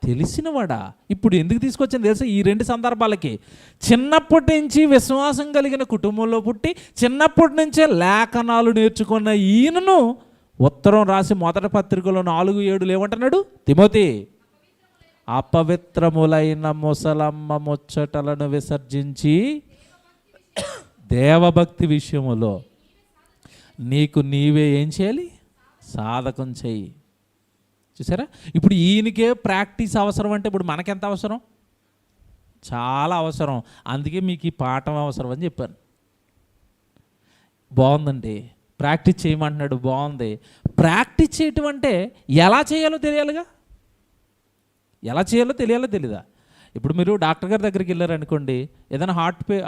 తెలిసినవాడా. ఇప్పుడు ఎందుకు తీసుకొచ్చింది తెలుసా? ఈ 2 సందర్భాలకి. చిన్నప్పటి నుంచి విశ్వాసం కలిగిన కుటుంబంలో పుట్టి చిన్నప్పటి నుంచే లేఖనాలు నేర్చుకున్న ఈయనను ఉత్తరం రాసి మొదటి పత్రికలో 4:7 ఏమంటున్నాడు? తిమోతి, అపవిత్రములైన ముసలమ్మ ముచ్చటలను విసర్జించి దేవభక్తి విషయములో నీకు నీవే ఏం చేయాలి? సాధకం చెయ్యి. చూసారా, ఇప్పుడు ఈయనకే ప్రాక్టీస్ అవసరం అంటే ఇప్పుడు మనకెంత అవసరం? చాలా అవసరం. అందుకే మీకు ఈ పాఠం అవసరం అని చెప్పాను. బాగుందండి, ప్రాక్టీస్ చేయమంటున్నాడు. బాగుంది. ప్రాక్టీస్ చేయటం అంటే ఎలా చేయాలో తెలియాలిగా. ఎలా చేయాలో తెలియాలో తెలీదా? ఇప్పుడు మీరు డాక్టర్ గారి దగ్గరికి వెళ్ళారనుకోండి, ఏదైనా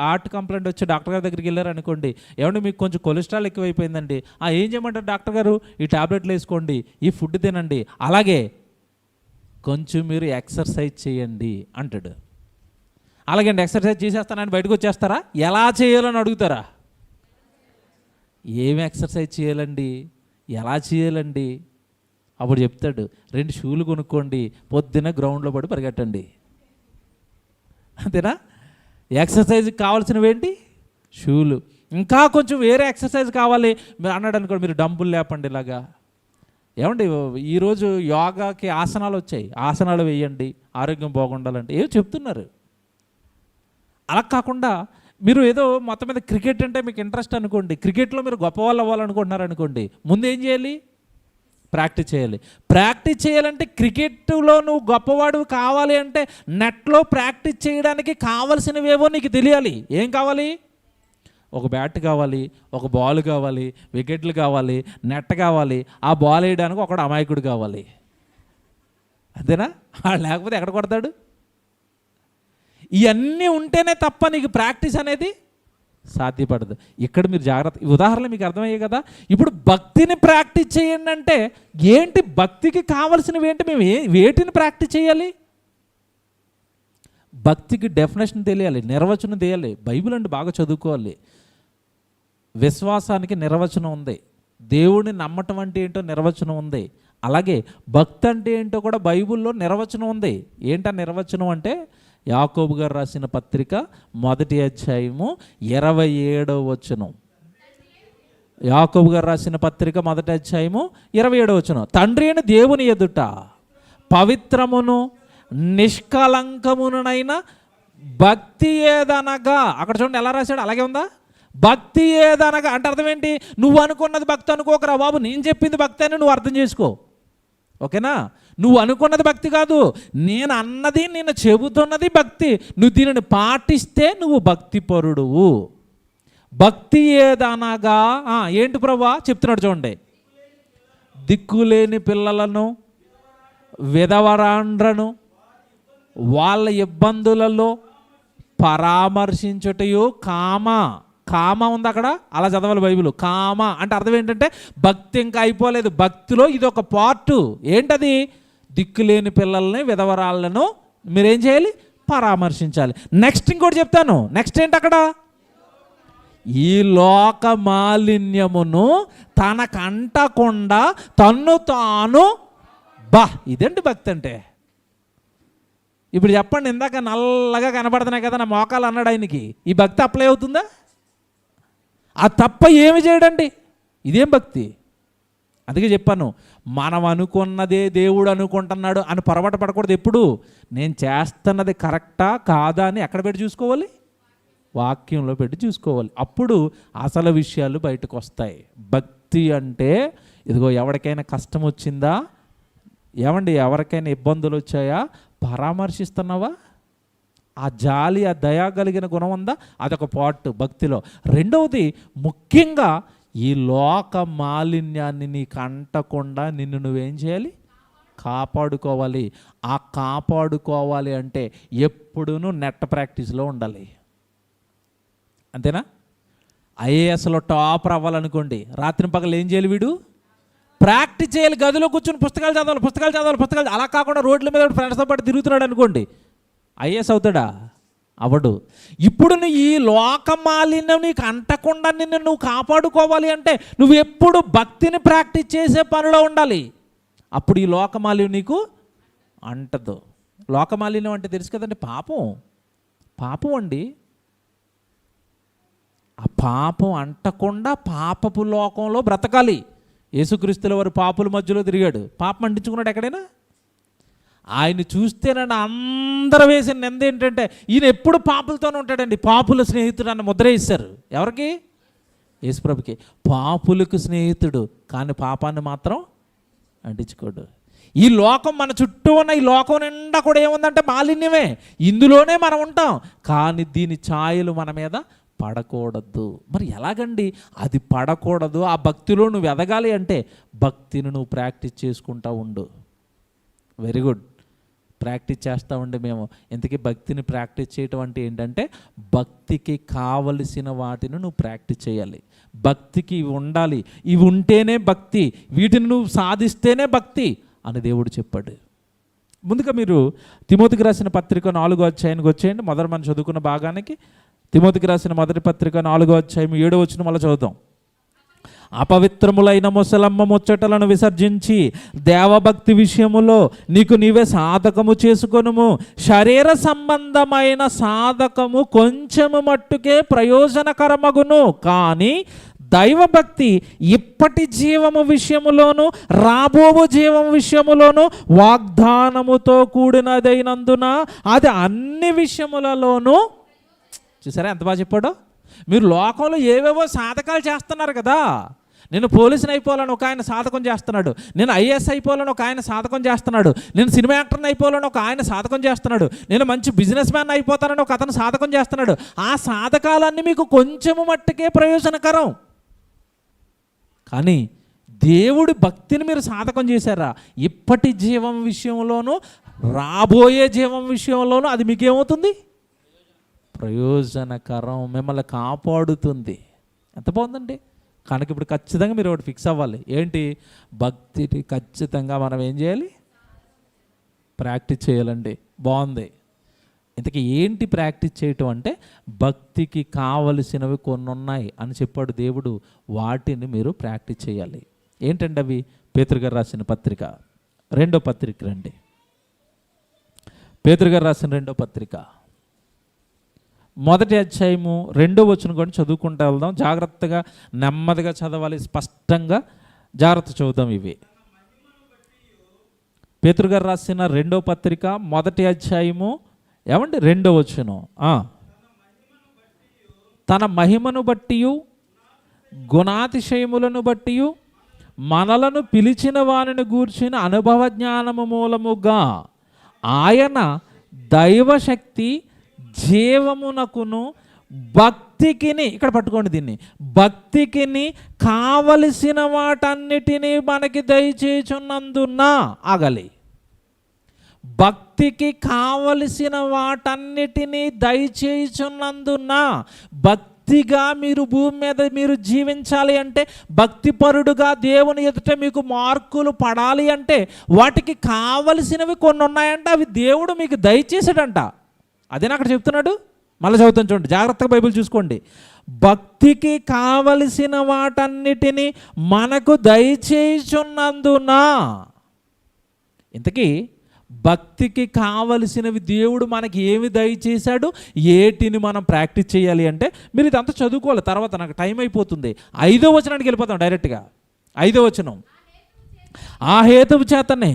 హార్ట్ కంప్లైంట్ వచ్చి డాక్టర్ గారి దగ్గరికి వెళ్ళారనుకోండి, ఏమంటే మీకు కొంచెం కొలెస్ట్రాల్ ఎక్కువైపోయిందండి, ఏం చేయమంటారు డాక్టర్ గారు? ఈ టాబ్లెట్లు వేసుకోండి, ఈ ఫుడ్ తినండి, అలాగే కొంచెం మీరు ఎక్సర్సైజ్ చేయండి అంటాడు. అలాగే అండి, ఎక్సర్సైజ్ చేసేస్తానని బయటకు వచ్చేస్తారా? ఎలా చేయాలని అడుగుతారా? ఏమి ఎక్సర్సైజ్ చేయాలండి, ఎలా చేయాలండి? అప్పుడు చెప్తాడు, 2 షూలు కొనుక్కోండి, పొద్దున్న గ్రౌండ్లో పడి పరిగెట్టండి. అంతేనా? ఎక్సర్సైజ్కి కావాల్సినవి ఏంటి? షూలు. ఇంకా కొంచెం వేరే ఎక్సర్సైజ్ కావాలి అన్నాడు అనుకోండి, మీరు డంబుల్ లేపండి ఇలాగా. ఏమండి, ఈరోజు యోగాకి ఆసనాలు వచ్చాయి, ఆసనాలు వేయండి ఆరోగ్యం బాగుండాలంటే ఏమో చెప్తున్నారు. అలా కాకుండా మీరు ఏదో మొత్తం మీద క్రికెట్ అంటే మీకు ఇంట్రెస్ట్ అనుకోండి, క్రికెట్లో మీరు గొప్ప వాళ్ళు అవ్వాలనుకుంటున్నారు అనుకోండి, ముందు ఏం చేయాలి? ప్రాక్టీస్ చేయాలి. ప్రాక్టీస్ చేయాలంటే క్రికెట్లో నువ్వు గొప్పవాడు కావాలి అంటే నెట్లో ప్రాక్టీస్ చేయడానికి కావలసినవేవో నీకు తెలియాలి. ఏం కావాలి? ఒక బ్యాట్ కావాలి, ఒక బాల్ కావాలి, వికెట్లు కావాలి, నెట్ కావాలి, ఆ బాల్ వేయడానికి ఒకడు అమాయకుడు కావాలి. అంతేనా? లేకపోతే ఎక్కడ కొడతాడు? ఇవన్నీ ఉంటేనే తప్ప నీకు ప్రాక్టీస్ అనేది సాధ్యపడదు. ఇక్కడ మీరు జాగ్రత్త, ఉదాహరణ మీకు అర్థమయ్యాయి కదా. ఇప్పుడు భక్తిని ప్రాక్టీస్ చేయండి అంటే ఏంటి? భక్తికి కావలసినవి ఏంటి? మేము వేటిని ప్రాక్టీస్ చేయాలి? భక్తికి డెఫినేషన్ తెలియాలి, నిర్వచనం తెలియాలి. బైబిల్ అంటే బాగా చదువుకోవాలి. విశ్వాసానికి నిర్వచనం ఉంది, దేవుడిని నమ్మటం అంటే ఏంటో నిర్వచనం ఉంది. అలాగే భక్తి అంటే ఏంటో కూడా బైబిల్లో నిర్వచనం ఉంది. ఏంటా నిర్వచనం అంటే యాకోబు గారు రాసిన పత్రిక 1వ అధ్యాయము 27వ వచనం. యాకోబు గారు రాసిన పత్రిక 1వ అధ్యాయము 27వ వచనం. తండ్రి అయిన దేవుని ఎదుట పవిత్రమును నిష్కలంకమునైన భక్తి ఏదనగా, అక్కడ చూడండి ఎలా రాశాడు, అలాగే ఉందా? భక్తి ఏదనగా అంటే అర్థం ఏంటి? నువ్వు అనుకున్నది భక్తి అనుకోకరా బాబు, నేను చెప్పింది భక్తి అని నువ్వు అర్థం చేసుకో. ఓకేనా? నువ్వు అనుకున్నది భక్తి కాదు, నేను అన్నది, నేను చెబుతున్నది భక్తి. నువ్వు దీనిని పాటిస్తే నువ్వు భక్తి పరుడువు. భక్తి ఏదనగా ఏంటి ప్రభువా చెప్తున్నాడు చూడండి. దిక్కులేని పిల్లలను, విధవరాండ్రను వాళ్ళ ఇబ్బందులలో పరామర్శించుటయు కామ ఉంది అక్కడ, అలా చదవాలి బైబిల్. కామ అంటే అర్థం ఏంటంటే భక్తి ఇంకా అయిపోలేదు, భక్తిలో ఇది ఒక పార్టు. ఏంటది? దిక్కులేని పిల్లల్ని, విధవరాళ్ళను మీరేం చేయాలి? పరామర్శించాలి. నెక్స్ట్ ఇంకోటి చెప్తాను. నెక్స్ట్ ఏంటి అక్కడ? ఈ లోక మాలిన్యమును తనకంటకుండా తన్ను తాను ఇదండి భక్తి అంటే. ఇప్పుడు చెప్పండి, ఇందాక నల్లగా కనబడుతున్నాయి కదా నా మోకాలు అన్నాడు ఆయనకి, ఈ భక్తి అప్లై అవుతుందా? ఆ తప్ప ఏమి చేయడండి, ఇదేం భక్తి? అందుకే చెప్పాను, మనం అనుకున్నదే దేవుడు అనుకుంటున్నాడు అని పొరపాటు పడకూడదు. ఎప్పుడు నేను చేస్తున్నది కరెక్టా కాదా అని ఎక్కడ పెట్టి చూసుకోవాలి? వాక్యంలో పెట్టి చూసుకోవాలి. అప్పుడు అసలు విషయాలు బయటకు వస్తాయి. భక్తి అంటే ఇదిగో ఎవరికైనా కష్టం వచ్చిందా, ఏమండి ఎవరికైనా ఇబ్బందులు వచ్చాయా, పరామర్శిస్తున్నావా? ఆ జాలి ఆ దయా కలిగిన గుణం ఉందా? అదొక పార్ట్ భక్తిలో. రెండవది ముఖ్యంగా ఈ లోక మాలిన్యాన్ని నీకు అంటకుండా నిన్ను నువ్వేం చేయాలి? కాపాడుకోవాలి. ఆ కాపాడుకోవాలి అంటే ఎప్పుడూ నెట్ ప్రాక్టీస్లో ఉండాలి. అంతేనా? ఐఏఎస్లో టాపర్ అవ్వాలనుకోండి, రాత్రి పగలు ఏం చేయాలి? వీడు ప్రాక్టీస్ చేయాలి. గదిలో కూర్చొని పుస్తకాలు చదవాలి. అలా కాకుండా రోడ్ల మీద ఫ్రెండ్స్తో పాటు తిరుగుతున్నాడు అనుకోండి, ఐఏఎస్ అవుతాడా? అవడు. ఇప్పుడు నువ్వు ఈ లోక మాలిన్యం నీకు అంటకుండా నిన్ను నువ్వు కాపాడుకోవాలి అంటే నువ్వు ఎప్పుడు భక్తిని ప్రాక్టీస్ చేసే పనిలో ఉండాలి. అప్పుడు ఈ లోక మాలిన్యం నీకు అంటదు. లోక మాలిన్యం అంటే తెలుసు కదండి, పాపం అండి. ఆ పాపం అంటకుండా పాపపు లోకంలో బ్రతకాలి. యేసుక్రీస్తుల వారు పాపుల మధ్యలో తిరిగాడు, పాపం అంటించుకున్నాడు ఎక్కడైనా? ఆయన చూస్తేనన్నా అందరూ వేసిన నింద ఏంటంటే ఈయన ఎప్పుడు పాపులతోనే ఉంటాడండి. పాపుల స్నేహితుడు అన్న ముద్ర ఇస్తారు. ఎవరికి? యేసుప్రభుకి. పాపులకు స్నేహితుడు, కానీ పాపాన్ని మాత్రం అంటించుకోడు. ఈ లోకం మన చుట్టూ ఉన్న ఈ లోకం నిండా కూడా ఏముందంటే మాలిన్యమే. ఇందులోనే మనం ఉంటాం, కానీ దీని ఛాయలు మన మీద పడకూడదు. మరి ఎలాగండి అది పడకూడదు? ఆ భక్తిలో నువ్వు ఎదగాలి అంటే భక్తిని నువ్వు ప్రాక్టీస్ చేసుకుంటూ ఉండు. వెరీ గుడ్, ప్రాక్టీస్ చేస్తూ ఉండి మేము ఇంతకీ భక్తిని ప్రాక్టీస్ చేయటం అంటే ఏంటంటే భక్తికి కావలసిన వాటిని నువ్వు ప్రాక్టీస్ చేయాలి. భక్తికి ఇవి ఉండాలి, ఇవి ఉంటేనే భక్తి, వీటిని నువ్వు సాధిస్తేనే భక్తి అని దేవుడు చెప్పాడు. ముందుగా మీరు తిమోతికి రాసిన పత్రిక 4వ అధ్యాయానికి వచ్చేయండి. మొదట మనం చదువుకున్న భాగానికి తిమోతికి రాసిన మొదటి పత్రిక 4వ అధ్యాయం 7వ వచనం మళ్ళీ చదువుతాం. అపవిత్రములైన ముసలమ్మ ముచ్చటలను విసర్జించి దేవభక్తి విషయములో నీకు నీవే సాధకము చేసుకొనుము. శరీర సంబంధమైన సాధకము కొంచెము మట్టుకే ప్రయోజనకరమగును, కానీ దైవభక్తి ఇప్పటి జీవము విషయములోను రాబోవు జీవము విషయములోను వాగ్దానముతో కూడినదైనందున అది అన్ని విషయములలోనూ. చూసారా ఎంత బాగా చెప్పాడో? మీరు లోకంలో ఏవేవో సాధకాలు చేస్తున్నారు కదా. నేను పోలీసుని అయిపోవాలని ఒక ఆయన సాధకం చేస్తున్నాడు, నేను ఐఏఎస్ అయిపోవాలని ఒక ఆయన సాధకం చేస్తున్నాడు, నేను సినిమా యాక్టర్ని అయిపోవాలని ఒక ఆయన సాధకం చేస్తున్నాడు, నేను మంచి బిజినెస్ మ్యాన్ అయిపోతానని ఒక అతను సాధకం చేస్తున్నాడు. ఆ సాధకాలన్నీ మీకు కొంచెము మట్టుకే ప్రయోజనకరం, కానీ దేవుడి భక్తిని మీరు సాధకం చేశారా, ఇప్పటి జీవం విషయంలోనూ రాబోయే జీవం విషయంలోనూ అది మీకేమవుతుంది? ప్రయోజనకరం, మిమ్మల్ని కాపాడుతుంది. ఎంత బాగుందండి. కనుక ఇప్పుడు ఖచ్చితంగా మీరు ఒకటి ఫిక్స్ అవ్వాలి. ఏంటి? భక్తిని ఖచ్చితంగా మనం ఏం చేయాలి? ప్రాక్టీస్ చేయాలండి. బాగుంది. ఇంతకీ ఏంటి ప్రాక్టీస్ చేయటం అంటే భక్తికి కావలసినవి కొన్ని ఉన్నాయి అని చెప్పాడు దేవుడు. వాటిని మీరు ప్రాక్టీస్ చేయాలి. ఏంటంటే అవి? పేతురు గారు రాసిన పత్రిక 2వ పత్రిక రండి. పేతురు గారు రాసిన 2వ పత్రిక 1వ అధ్యాయము 2వ వచనం కూడా చదువుకుంటూ వెళ్దాం. జాగ్రత్తగా నెమ్మదిగా చదవాలి, స్పష్టంగా జాగ్రత్త చదువుదాం. ఇవి పేతురు గారు రాసిన 2వ పత్రిక 1వ అధ్యాయము 2వ వచనం. తన మహిమను బట్టి గుణాతిశయములను బట్టి మనలను పిలిచిన వారిని గూర్చిన అనుభవ జ్ఞానము మూలముగా ఆయన దైవశక్తి జీవమునకును భక్తికిని, ఇక్కడ పట్టుకోండి దీన్ని, భక్తికిని కావలసిన వాటన్నిటినీ మనకి దయచేయుచున్నందున. ఆగాలి. భక్తికి కావలసిన వాటన్నిటినీ దయచేయుచున్నందున. భక్తిగా మీరు భూమి మీద మీరు జీవించాలి అంటే, భక్తిపరుడుగా దేవుని ఎదుట మీకు మార్కులు పడాలి అంటే వాటికి కావలసినవి కొన్ని ఉన్నాయంట. అవి దేవుడు మీకు దయచేసాడంట. అదేనా అక్కడ చెప్తున్నాడు. మళ్ళీ చదువుతాను చూడండి, జాగ్రత్తగా బైబిల్ చూసుకోండి. భక్తికి కావలసిన వాటన్నిటినీ మనకు దయచేయుచున్నందున. ఇంతకీ భక్తికి కావలసినవి దేవుడు మనకి ఏమి దయచేశాడు, ఏటిని మనం ప్రాక్టీస్ చేయాలి అంటే, మీరు ఇదంతా చదువుకోవాలి, తర్వాత నాకు టైం అయిపోతుంది. 5వ వచనానికి వెళ్ళిపోతాం డైరెక్ట్గా. 5వ వచనం, ఆ హేతువు చేతనే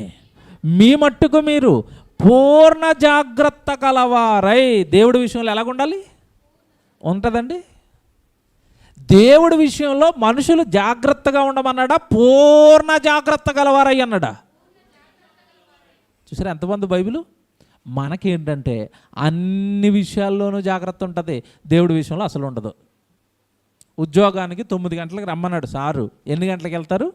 మీ మట్టుకు మీరు పూర్ణ జాగ్రత్త కలవారై. దేవుడి విషయంలో ఎలాగుండాలి ఉంటుందండి? దేవుడి విషయంలో మనుషులు జాగ్రత్తగా ఉండమన్నాడా, పూర్ణ జాగ్రత్త కలవారై అన్నాడా? చూసారా ఎంతమంది బైబిలు? మనకేంటంటే అన్ని విషయాల్లోనూ జాగ్రత్త ఉంటుంది, దేవుడి విషయంలో అసలు ఉండదు. ఉద్యోగానికి 9 గంటలకు రమ్మన్నాడు సారు, ఎన్ని గంటలకు వెళ్తారు?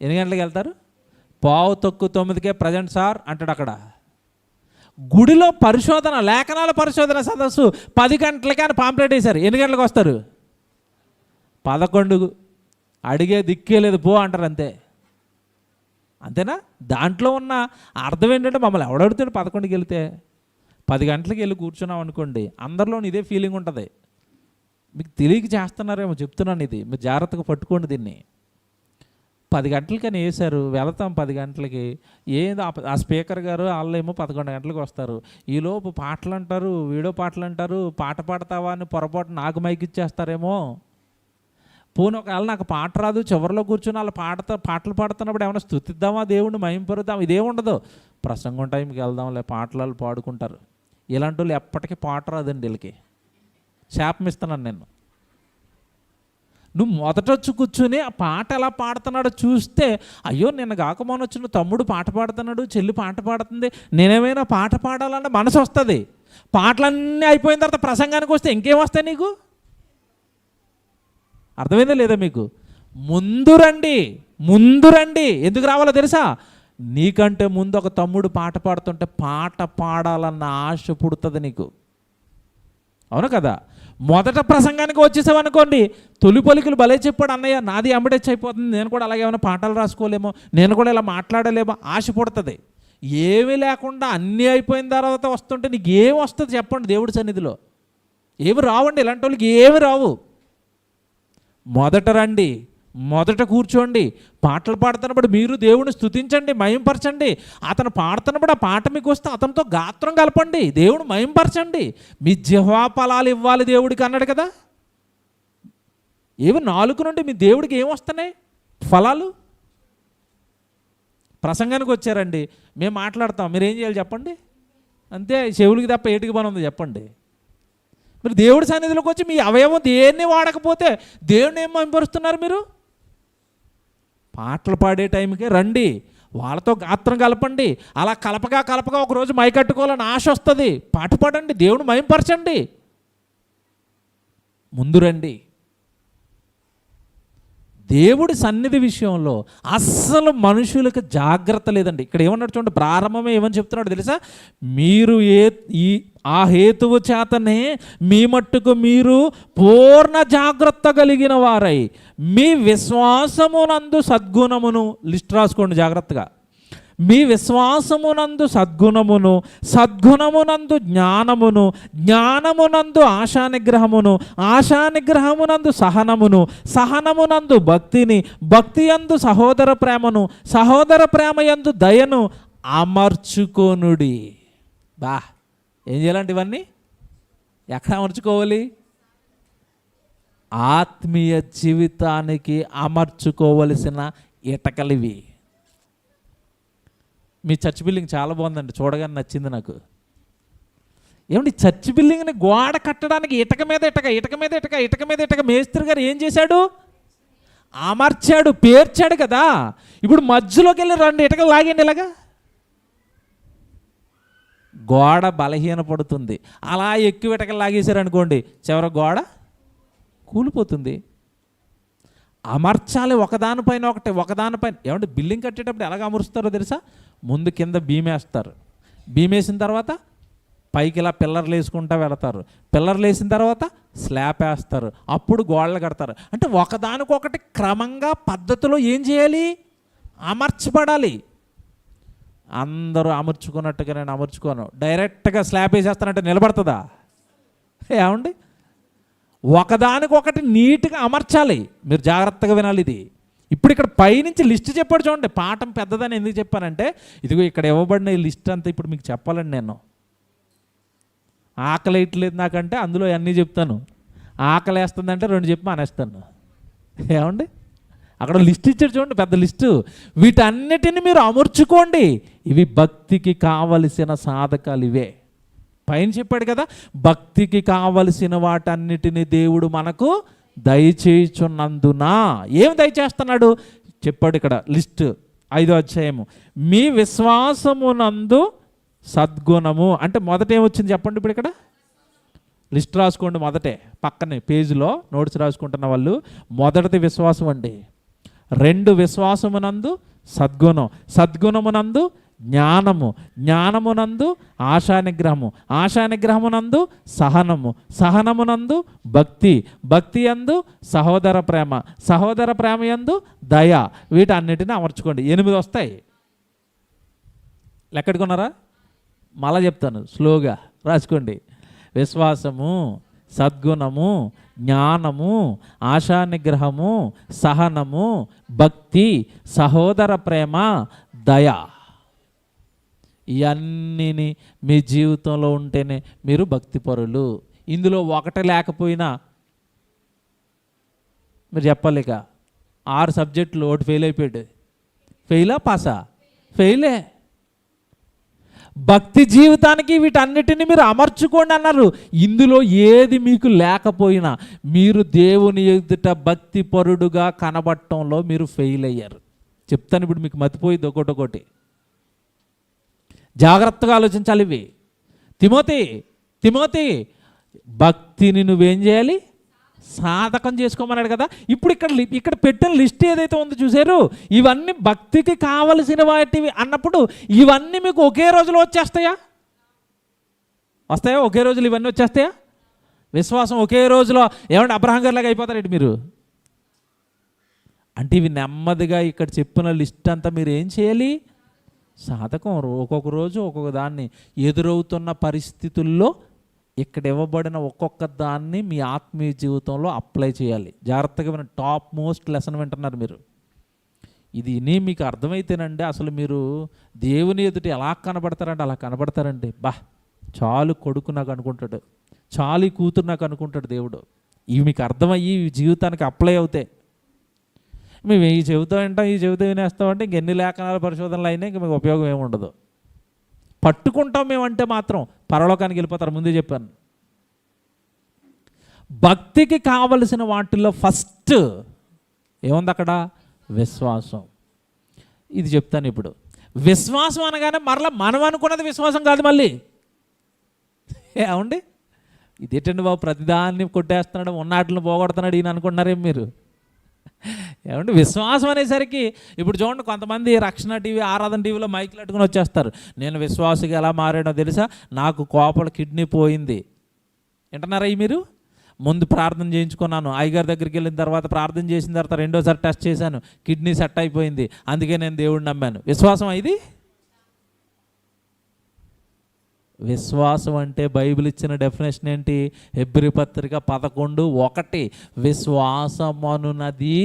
8:9కే ప్రజెంట్ సార్ అంటాడు అక్కడ. గుడిలో పరిశోధన, లేఖనాల పరిశోధన సదస్సు 10 గంటలకే అని పాంప్లెట్ వేశారు. ఎన్ని గంటలకు వస్తారు? 11. అడిగే దిక్కే లేదు, పో అంటారు అంతే. అంతేనా? దాంట్లో ఉన్న అర్థం ఏంటంటే, మమ్మల్ని ఎవడడుతాడు 11కి వెళ్తే? 10 గంటలకు వెళ్ళి కూర్చున్నాం అనుకోండి, అందరిలోని ఇదే ఫీలింగ్ ఉంటుంది. మీకు తెలియక చేస్తున్నారేమో చెప్తున్నాను, ఇది మీరు జాగ్రత్తగా పట్టుకోండి దీన్ని. 10 గంటలకని వేశారు, వెళతాం 10 గంటలకి. ఏదో ఆ స్పీకర్ గారు వాళ్ళేమో 11 గంటలకు వస్తారు. ఈలోపు పాటలు అంటారు, వీడియో పాటలు అంటారు, పాట పాడతావా అని పొరపాటు నాకు మైక్ ఇచ్చేస్తారేమో. పోనీ ఒకవేళ నాకు పాట రాదు, చివరిలో కూర్చొని వాళ్ళు పాటలు పాడుతున్నప్పుడు ఏమైనా స్తుతిద్దామా, దేవుడిని మహింపరుద్దాం, ఇదేముండదు. ప్రసంగం టైంకి వెళ్దాంలే, పాటలు పాడుకుంటారు. ఇలాంటి వాళ్ళు ఎప్పటికీ పాట రాదండి వీళ్ళకి. శాపం ఇస్తున్నాను నేను. నువ్వు మొదట వచ్చి కూర్చుని ఆ పాట ఎలా పాడుతున్నాడో చూస్తే, అయ్యో నిన్న కాకమోన వచ్చిన తమ్ముడు పాట పాడుతున్నాడు, చెల్లి పాట పాడుతుంది, నేనేమైనా పాట పాడాలంటే మనసు వస్తుంది. పాటలన్నీ అయిపోయిన తర్వాత ప్రసంగానికి వస్తే ఇంకేం వస్తాయి నీకు? అర్థమైందా లేదా మీకు? ముందు రండి. ఎందుకు రావాలో తెలుసా? నీకంటే ముందు ఒక తమ్ముడు పాట పాడుతుంటే పాట పాడాలన్న ఆశ పుడుతుంది నీకు. అవును కదా? మొదట ప్రసంగానికి వచ్చేసామనుకోండి, తొలి పలుకులు భలే చెప్పాడు అన్నయ్య, నాది అమ్మడెచ్ అయిపోతుంది, నేను కూడా అలాగే ఏమైనా పాటలు రాసుకోలేమో, నేను కూడా ఇలా మాట్లాడలేమో, ఆశ పుడుతుంది. ఏమీ లేకుండా అన్నీ అయిపోయిన తర్వాత వస్తుంటే నీకు ఏమి వస్తుంది చెప్పండి? దేవుడి సన్నిధిలో ఏమి రావండి. ఇలాంటి వాళ్ళకి ఏమి రావు. మొదట రండి, మొదట కూర్చోండి. పాటలు పాడుతున్నప్పుడు మీరు దేవుని స్తుతించండి, మహింపరచండి. అతను పాడుతున్నప్పుడు ఆ పాట మీకు వస్తే అతనితో గాత్రం కలపండి, దేవుని మహింపరచండి. మీ జిహ్వా ఫలాలు ఇవ్వాలి దేవుడికి అన్నాడు కదా. ఏవి 4 నుండి మీ దేవుడికి ఏం వస్తున్నాయి ఫలాలు? ప్రసంగానికి వచ్చారండి, మేము మాట్లాడతాం, మీరు ఏం చేయాలి చెప్పండి? అంతే, చెవులకి తప్ప ఏటికి పని ఉంది చెప్పండి? మీరు దేవుడి సన్నిధిలోకి వచ్చి మీ అవయవం దేన్ని వాడకపోతే దేవుని ఏం మహింపరుస్తున్నారు మీరు? పాటలు పాడే టైంకే రండి, వాళ్ళతో గాత్రం కలపండి. అలా కలపగా ఒకరోజు మైకట్టుకోవాలని ఆశ వస్తుంది. పాట పాడండి, దేవుని మహింపరచండి. ముందు రండి. దేవుడి సన్నిధి విషయంలో అస్సలు మనుషులకు జాగ్రత్త లేదండి. ఇక్కడ ఏమన్నాడు చూడండి, ప్రారంభమే ఏమని చెప్తున్నాడు తెలుసా? మీరు ఆ హేతువు చేతనే మీ మట్టుకు మీరు పూర్ణ జాగ్రత్త కలిగిన వారై మీ విశ్వాసమునందు సద్గుణమును, లిస్ట్ రాసుకోండి జాగ్రత్తగా, మీ విశ్వాసమునందు సద్గుణమును, సద్గుణమునందు జ్ఞానమును, జ్ఞానమునందు ఆశానిగ్రహమును, ఆశానిగ్రహమునందు సహనమును, సహనమునందు భక్తిని, భక్తియందు సహోదర ప్రేమను, సహోదర ప్రేమయందు దయను అమర్చుకొనుడి. ఏం చేయాలంటే ఇవన్నీ ఎక్కడ అమర్చుకోవాలి? ఆత్మీయ జీవితానికి అమర్చుకోవలసిన ఇటకలివి. మీ చర్చ్ బిల్డింగ్ చాలా బాగుందండి, చూడగానే నచ్చింది నాకు. ఏమండి, చర్చ్ బిల్డింగ్ని గోడ కట్టడానికి ఇటక మీద ఇటక మేస్త్రి గారు ఏం చేశాడు? అమర్చాడు, పేర్చాడు కదా. ఇప్పుడు మధ్యలోకి వెళ్ళి 2 ఇటకలు లాగండి ఇలాగా, గోడ బలహీన పడుతుంది. అలా ఎక్కువ ఇటకలు లాగేశారు అనుకోండి, చివరి గోడ కూలిపోతుంది. అమర్చాలి ఒకదానిపైన ఒకటి. ఏమంటే బిల్డింగ్ కట్టేటప్పుడు ఎలాగ అమరుస్తారో తెలుసా? ముందు కింద బీమేస్తారు, బీమేసిన తర్వాత పైకి ఇలా పిల్లర్లు వేసుకుంటూ వెళతారు, పిల్లర్లు వేసిన తర్వాత స్లాబ్ వేస్తారు, అప్పుడు గోడలు కడతారు. అంటే ఒకదానికొకటి క్రమంగా పద్ధతిలో ఏం చేయాలి? అమర్చబడాలి. అందరూ అమర్చుకున్నట్టుగా నేను అమర్చుకోను, డైరెక్ట్గా స్లాబ్ వేసేస్తానంటే నిలబడుతుందా? ఏమండి, ఒకదానికొకటి నీట్గా అమర్చాలి. మీరు జాగ్రత్తగా వినాలి ఇది. ఇప్పుడు ఇక్కడ పైనుంచి లిస్ట్ చెప్పాడు చూడండి. పాఠం పెద్దదని ఎందుకు చెప్పానంటే, ఇదిగో ఇక్కడ ఇవ్వబడిన ఈ లిస్ట్ అంతా ఇప్పుడు మీకు చెప్పాలండి. నేను ఆకలి వేయట్లేదు నాకంటే అందులో అన్నీ చెప్తాను, ఆకలి వేస్తుందంటే 2 చెప్పి మానేస్తాను. ఏమండి, అక్కడ లిస్ట్ ఇచ్చాడు చూడండి, పెద్ద లిస్టు. వీటన్నిటిని మీరు అమర్చుకోండి, ఇవి భక్తికి కావలసిన సాధకాలు ఇవే. పైన చెప్పాడు కదా, భక్తికి కావలసిన వాటన్నిటిని దేవుడు మనకు దయచేయుచున్నందున. ఏం దయచేస్తున్నాడు చెప్పాడు ఇక్కడ లిస్ట్. 5వ అధ్యాయము, మీ విశ్వాసమునందు సద్గుణము అంటే మొదట ఏమొచ్చింది చెప్పండి. ఇప్పుడు ఇక్కడ లిస్ట్ రాసుకోండి. మొదటే పక్కనే పేజీలో నోట్స్ రాసుకుంటున్న వాళ్ళు, మొదటిది విశ్వాసం అండి. 2 విశ్వాసమునందు సద్గుణం, సద్గుణమునందు జ్ఞానము, జ్ఞానమునందు ఆశానిగ్రహము, ఆశానిగ్రహమునందు సహనము, సహనమునందు భక్తి, భక్తి యందు సహోదర ప్రేమ, సహోదర ప్రేమ యందు దయ. వీటన్నిటిని అమర్చుకోండి. 8 వస్తాయి. లెక్కడుకున్నారా? మళ్ళా చెప్తాను, స్లోగా రాసుకోండి. విశ్వాసము, సద్గుణము, జ్ఞానము, ఆశానిగ్రహము, సహనము, భక్తి, సహోదర ప్రేమ, దయ. ఇవన్నీ మీ జీవితంలో ఉంటేనే మీరు భక్తిపరులు. ఇందులో ఒకటి లేకపోయినా మీరు చెప్పాలి. ఇక 6 సబ్జెక్టులు ఒకటి ఫెయిల్ అయిపోయాడు. ఫెయిలా పాసా? ఫెయిలే. భక్తి జీవితానికి వీటన్నిటిని మీరు అమర్చుకోండి అన్నారు. ఇందులో ఏది మీకు లేకపోయినా మీరు దేవుని ఎదుట భక్తిపరుడుగా కనబడటంలో మీరు ఫెయిల్ అయ్యారు. చెప్తాను ఇప్పుడు, మీకు మతిపోయింది ఒకటొకటి. జాగ్రత్తగా ఆలోచించాలి ఇవి. తిమోతి భక్తిని నువ్వేం చేయాలి? సాధకం చేసుకోమన్నాడు కదా. ఇప్పుడు ఇక్కడ పెట్టిన లిస్ట్ ఏదైతే ఉందో చూసారు, ఇవన్నీ భక్తికి కావలసిన వాటివి అన్నప్పుడు ఇవన్నీ మీకు ఒకే రోజులో వచ్చేస్తాయా? ఒకే రోజులో ఇవన్నీ వచ్చేస్తాయా? విశ్వాసం ఒకే రోజులో ఏమంటే అబ్రహాం గారిలాగా అయిపోతారు ఏంటి మీరు? అంటే ఇవి నెమ్మదిగా ఇక్కడ చెప్పిన లిస్ట్ అంతా మీరు ఏం చేయాలి? సాధకం. ఒక్కొక్క రోజు ఒక్కొక్క దాన్ని ఎదురవుతున్న పరిస్థితుల్లో ఇక్కడ ఇవ్వబడిన ఒక్కొక్క దాన్ని మీ ఆత్మీయ జీవితంలో అప్లై చేయాలి. జాగ్రత్తగా విన, టాప్ మోస్ట్ లెసన్ వింటున్నారు మీరు. ఇది మీకు అర్థమైతేనండి అసలు మీరు దేవుని ఎదుట ఎలా కనబడతారంటే అలా కనబడతారండి. చాలు కొడుకు నాకు అనుకుంటాడు, చాలు ఈ కూతురు నాకు అనుకుంటాడు దేవుడు. ఇవి మీకు అర్థమయ్యి జీవితానికి అప్లై అవుతాయి. మేము ఈ చెబుతూ వింటాం, ఈ చెబుతూ వినేస్తామంటే ఇంకెన్ని లేఖనాల పరిశోధనలు అయినా ఇంక మీకు ఉపయోగం ఏమి ఉండదు. పట్టుకుంటాం మేమంటే మాత్రం పరలోకానికి వెళ్ళిపోతారు. ముందే చెప్పాను. భక్తికి కావలసిన వాటిల్లో ఫస్ట్ ఏముంది అక్కడ? విశ్వాసం. ఇది చెప్తాను ఇప్పుడు. విశ్వాసం అనగానే మరలా మనం అనుకున్నది విశ్వాసం కాదు. మళ్ళీ ఏమండి, ఇదేంటండి బాబు ప్రతిదాన్ని కొట్టేస్తున్నాడు, ఉన్నాటిని పోగొడుతున్నాడు ఈయన అనుకుంటున్నారేం మీరు? ఏమంటే విశ్వాసం అనేసరికి ఇప్పుడు చూడండి, కొంతమంది రక్షణ టీవీ, ఆరాధన టీవీలో మైకులు పెట్టుకుని వచ్చేస్తారు. నేను విశ్వాసిగా ఎలా మారానో తెలుసా? నాకు కోపల కిడ్నీ పోయింది. వింటున్నారా? మీరు ముందు ప్రార్థన చేయించుకున్నాను, అయ్యగారి దగ్గరికి వెళ్ళిన తర్వాత ప్రార్థన చేసిన తర్వాత 2వ టెస్ట్ చేశాను, కిడ్నీ సెట్ అయిపోయింది, అందుకే నేను దేవుడిని నమ్మాను. విశ్వాసం ఇది? విశ్వాసం అంటే బైబిల్ ఇచ్చిన డెఫినేషన్ ఏంటి? హెబ్రీ పత్రిక 11:1, విశ్వాసమనున్నది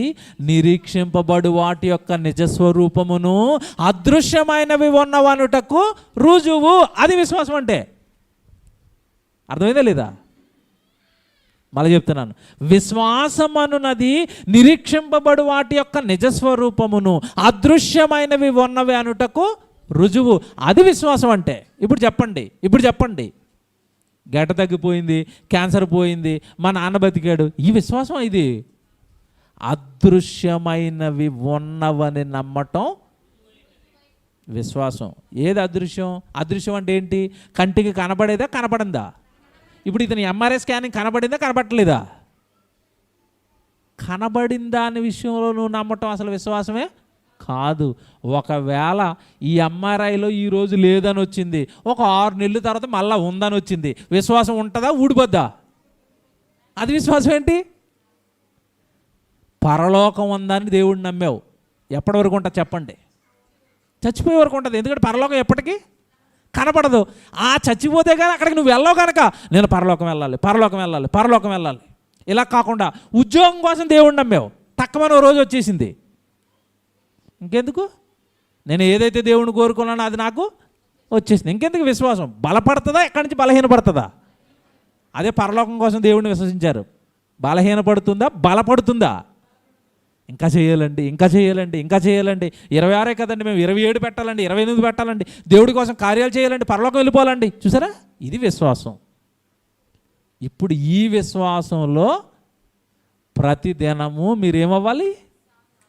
నిరీక్షింపబడు వాటి యొక్క నిజస్వరూపమును అదృశ్యమైనవి ఉన్నవనుటకు రుజువు. అది విశ్వాసం అంటే. అర్థమైందా లేదా? మళ్ళీ చెప్తున్నాను, విశ్వాసమనున్నది నిరీక్షింపబడు వాటి యొక్క నిజస్వరూపమును అదృశ్యమైనవి ఉన్నవి అనుటకు రుజువు. అది విశ్వాసం అంటే. ఇప్పుడు చెప్పండి, గడ్డ తగ్గిపోయింది, క్యాన్సర్ పోయింది, మా నాన్న బతికాడు, ఈ విశ్వాసం ఇది? అదృశ్యమైనవి ఉన్నవని నమ్మటం విశ్వాసం. ఏది అదృశ్యం? అదృశ్యం అంటే ఏంటి? కంటికి కనబడేదా, కనపడిందా? ఇప్పుడు ఇతని ఎంఆర్ఐ స్కానింగ్ కనబడిందా, కనబడలేదా? కనబడిందా అనే విషయంలో నువ్వు నమ్మటం అసలు విశ్వాసమే కాదు. ఒకవేళ ఈ ఎంఆర్ఐలో ఈరోజు లేదని వచ్చింది, ఒక 6 నెలల తర్వాత మళ్ళీ ఉందని వచ్చింది, విశ్వాసం ఉంటుందా, ఊడిపోద్దా? అది విశ్వాసం ఏంటి? పరలోకం ఉందని దేవుడిని నమ్మావు, ఎప్పటి వరకు ఉంటుంది చెప్పండి? చచ్చిపోయే వరకు ఉంటుంది. ఎందుకంటే పరలోకం ఎప్పటికీ కనపడదు. ఆ చచ్చిపోతే కానీ అక్కడికి నువ్వు వెళ్ళవు కనుక నేను పరలోకం వెళ్ళాలి. ఇలా కాకుండా ఉద్యోగం కోసం దేవుణ్ణి నమ్మావు, తక్కువని ఓ రోజు వచ్చేసింది. ఇంకెందుకు? నేను ఏదైతే దేవుణ్ణి కోరుకున్నానో అది నాకు వచ్చేసింది. ఇంకెందుకు విశ్వాసం? బలపడుతుందా? ఎక్కడి నుంచి బలహీనపడుతుందా? అదే పరలోకం కోసం దేవుణ్ణి విశ్వసించారు. బలహీనపడుతుందా? బలపడుతుందా? ఇంకా చేయాలండి, ఇంకా చేయాలండి, ఇంకా చేయాలండి. 26 కదండి, మేము 27 పెట్టాలండి, 28 పెట్టాలండి, దేవుడి కోసం కార్యాలు చేయాలండి, పరలోకం వెళ్ళిపోవాలండి. చూసారా, ఇది విశ్వాసం. ఇప్పుడు ఈ విశ్వాసంలో ప్రతి దినము మీరేమవ్వాలి?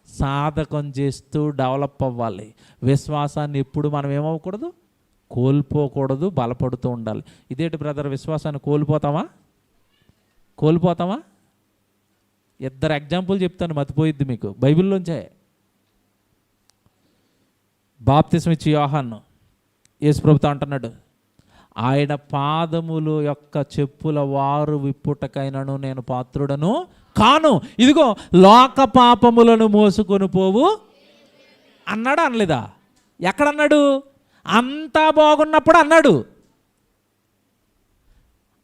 సాధకం చేస్తూ డెవలప్ అవ్వాలి. విశ్వాసాన్ని ఎప్పుడు మనం ఏమవ్వకూడదు? కోల్పోకూడదు, బలపడుతూ ఉండాలి. ఇదేంటి బ్రదర్, విశ్వాసాన్ని కోల్పోతామా? ఇద్దరు ఎగ్జాంపుల్ చెప్తాను, మతిపోయిద్ది మీకు. బైబిల్లోంచే. బాప్తిసం ఇచ్చి యోహాను యేసుప్రభుతో అంటున్నాడు, ఆయన పాదములు యొక్క చెప్పుల వారు విప్పుటకైనను నేను పాత్రుడను కాను, ఇదిగో లోక పాపములను మోసుకొని పోవు అన్నాడా? అనలేదా? ఎక్కడన్నాడు? అంతా బాగున్నప్పుడు అన్నాడు.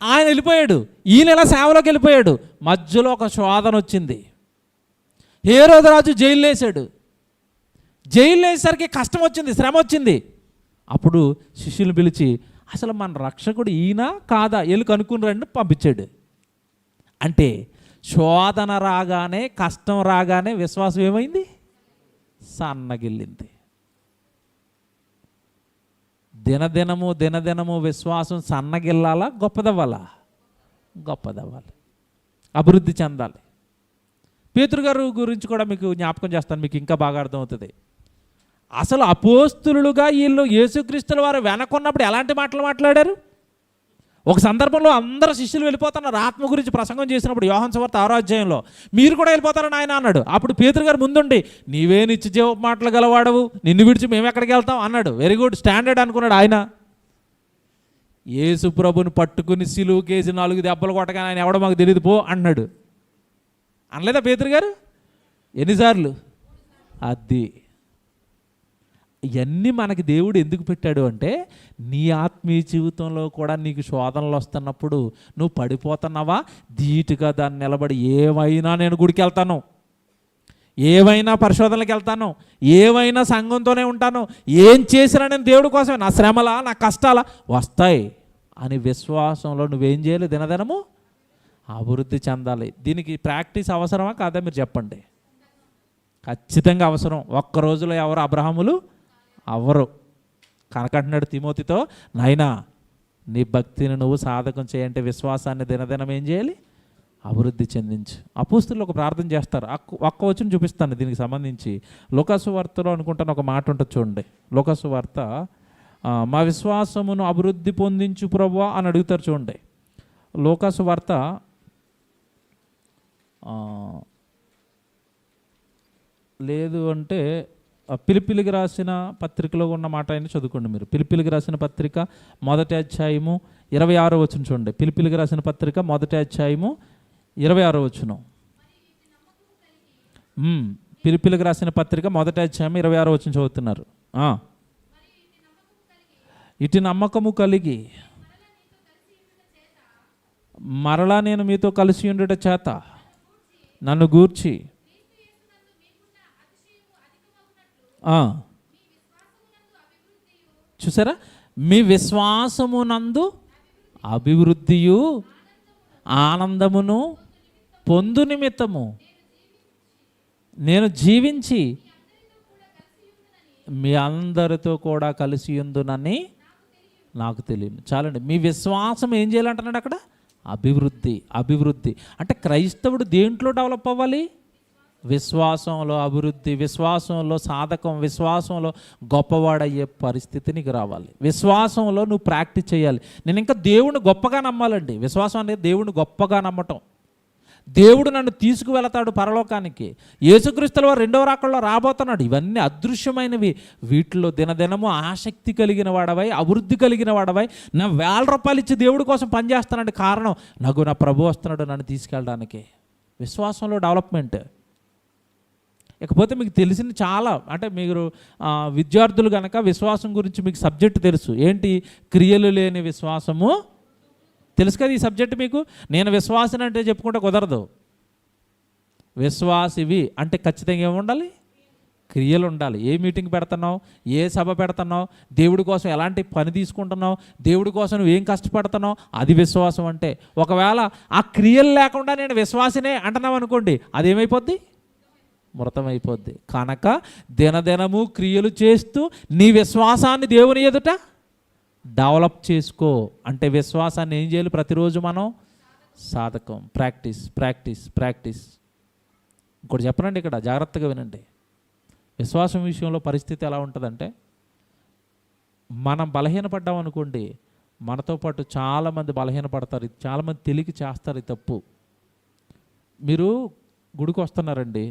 ఆయన వెళ్ళిపోయాడు, ఈయన ఇలా సేవలోకి వెళ్ళిపోయాడు. మధ్యలో ఒక శోధన వచ్చింది. హేరోదు రాజు జైలు వేసాడు. జైలు వేసేసరికి కష్టం వచ్చింది, శ్రమ వచ్చింది. అప్పుడు శిష్యులు పిలిచి, అసలు మన రక్షకుడు ఈయన కాదా, వెళ్ళి కనుక్కుని రండి పంపించాడు. అంటే శోధన రాగానే, కష్టం రాగానే విశ్వాసం ఏమైంది? సన్నగిల్లింది. దినదినము విశ్వాసం సన్నగిల్లాలా? గొప్పదవ్వాలా? గొప్పదవ్వాలి, అభివృద్ధి చెందాలి. పేతురు గారు గురించి కూడా మీకు జ్ఞాపకం చేస్తాను, మీకు ఇంకా బాగా అర్థమవుతుంది. అసలు అపోస్తులుగా వీళ్ళు యేసుక్రీస్తుల వారు వెనకున్నప్పుడు ఎలాంటి మాటలు మాట్లాడారు? ఒక సందర్భంలో అందరు శిష్యులు వెళ్ళిపోతున్నారు. ఆత్మ గురించి ప్రసంగం చేసినప్పుడు యోహాను సువార్త 6వ అధ్యాయంలో, మీరు కూడా వెళ్ళిపోతారని ఆయన అన్నాడు. అప్పుడు పేతురు గారు ముందుండి, నీవే నిత్యజీవ మాటలు గలవాడవు, నిన్ను విడిచి మేము ఎక్కడికి వెళ్తాం అన్నాడు. వెరీ గుడ్, స్టాండర్డ్ అనుకున్నాడు ఆయన. యేసు ప్రభుని పట్టుకుని సిలువ కేసి 4 దెబ్బలు కొట్టగానే ఆయన ఎవడో మాకు తెలియదు పో అన్నాడు. అనలేదా పేతురు గారు? ఎన్నిసార్లు? అది ఇవన్నీ మనకి దేవుడు ఎందుకు పెట్టాడు అంటే, నీ ఆత్మీయ జీవితంలో కూడా నీకు శోధనలు వస్తున్నప్పుడు నువ్వు పడిపోతున్నావా, ధీటుగా దాన్ని నిలబడి, ఏమైనా నేను గుడికి వెళ్తాను, ఏమైనా పరిశోధనలకు వెళ్తాను, ఏమైనా సంఘంతోనే ఉంటాను, ఏం చేసినా నేను దేవుడి కోసమే, నా శ్రమలా నా కష్టాలా వస్తాయి అని విశ్వాసంలో నువ్వేం చేయాలి? దినదినము అభివృద్ధి చెందాలి. దీనికి ప్రాక్టీస్ అవసరమా కాదా మీరు చెప్పండి? ఖచ్చితంగా అవసరం. ఒక్క రోజులో ఎవరు అబ్రహాములు అవ్వరు. కనకంటున్నాడు తిమోతితో, నాయనా నీ భక్తిని నువ్వు సాధకం చేయంటే విశ్వాసాన్ని దినదినం ఏం చేయాలి? అభివృద్ధి చెందించు. అపోస్తులు ఒక ప్రార్థన చేస్తారు. ఒక్క వచనం చూపిస్తాను దీనికి సంబంధించి. లూకాసు వార్తలో అనుకుంటాను ఒక మాట ఉంటుంది చూడండి. లూకాసు వార్త, మా విశ్వాసమును అభివృద్ధి పొందించు ప్రభువా అని అడుగుతారు చూడండి. లూకాసు వార్త లేదు అంటే పిలిపిలికి రాసిన పత్రికలో ఉన్న మాట అయినా చదువుకోండి మీరు. పిలిపిలికి రాసిన పత్రిక 1వ అధ్యాయము 26వ వచనం చూడండి. పిలిపిలికి రాసిన పత్రిక 1వ అధ్యాయము 26వ వచనం. పిలిపిలికి రాసిన పత్రిక 1వ అధ్యాయం 26వ వచనం చదువుతున్నారు. ఇటు నమ్మకము కలిగి మరలా నేను మీతో కలిసి ఉండుట చేత నన్ను గూర్చి చూసారా, మీ విశ్వాసమునందు అభివృద్ధియు ఆనందమును పొందు నిమిత్తము నేను జీవించి మీ అందరితో కూడా కలిసి ఉందునని నాకు తెలియదు. చాలండి. మీ విశ్వాసం ఏం చేయాలంటున్నాడు అక్కడ? అభివృద్ధి అంటే క్రైస్తవుడు దేంట్లో డెవలప్ అవ్వాలి? విశ్వాసంలో అభివృద్ధి, విశ్వాసంలో సాధకం, విశ్వాసంలో గొప్పవాడయ్యే పరిస్థితి నీకు రావాలి. విశ్వాసంలో నువ్వు ప్రాక్టీస్ చేయాలి. నేను ఇంకా దేవుడిని గొప్పగా నమ్మాలండి. విశ్వాసం అనేది దేవుడిని గొప్పగా నమ్మటం. దేవుడు నన్ను తీసుకువెళతాడు పరలోకానికి. యేసుక్రీస్తుల వారు 2వ రాకడలో రాబోతున్నాడు. ఇవన్నీ అదృశ్యమైనవి. వీటిలో దినదినము ఆసక్తి కలిగిన వాడవై, అభివృద్ధి కలిగిన వాడవై, నా ₹1000 ఇచ్చి దేవుడి కోసం పనిచేస్తానంటే కారణం నా ప్రభు వస్తున్నాడు నన్ను తీసుకెళ్ళడానికి. విశ్వాసంలో డెవలప్మెంట్. ఇకపోతే మీకు తెలిసిన చాలా, అంటే మీరు విద్యార్థులు కనుక విశ్వాసం గురించి మీకు సబ్జెక్ట్ తెలుసు. ఏంటి? క్రియలు లేని విశ్వాసము తెలుసు కదా ఈ సబ్జెక్ట్ మీకు. నేను విశ్వాసిని అంటే చెప్పుకుంటే కుదరదు. విశ్వాసివి అంటే ఖచ్చితంగా ఏమి ఉండాలి? క్రియలు ఉండాలి. ఏ మీటింగ్ పెడుతున్నావు, ఏ సభ పెడుతున్నావు, దేవుడి కోసం ఎలాంటి పని తీసుకుంటున్నావు, దేవుడి కోసం నువ్వు ఏం కష్టపడుతున్నావు, అది విశ్వాసం అంటే. ఒకవేళ ఆ క్రియలు లేకుండా నేను విశ్వాసినే అంటున్నావు అనుకోండి, అదేమైపోద్ది? మృతమైపోద్ది. కనుక దినదినము క్రియలు చేస్తూ నీ విశ్వాసాన్ని దేవుని ఎదుట డెవలప్ చేసుకో. అంటే విశ్వాసాన్ని ఏం చేయాలి? ప్రతిరోజు మనం సాధకం, ప్రాక్టీస్ ప్రాక్టీస్ ప్రాక్టీస్. ఇంకోటి చెప్పనండి, ఇక్కడ జాగ్రత్తగా వినండి. విశ్వాసం విషయంలో పరిస్థితి ఎలా ఉంటుందంటే, మనం బలహీనపడ్డాం అనుకోండి, మనతో పాటు చాలామంది బలహీనపడతారు. చాలామంది తెలియక చేస్తారు ఈ తప్పు. మీరు గుడికి వస్తున్నారండి,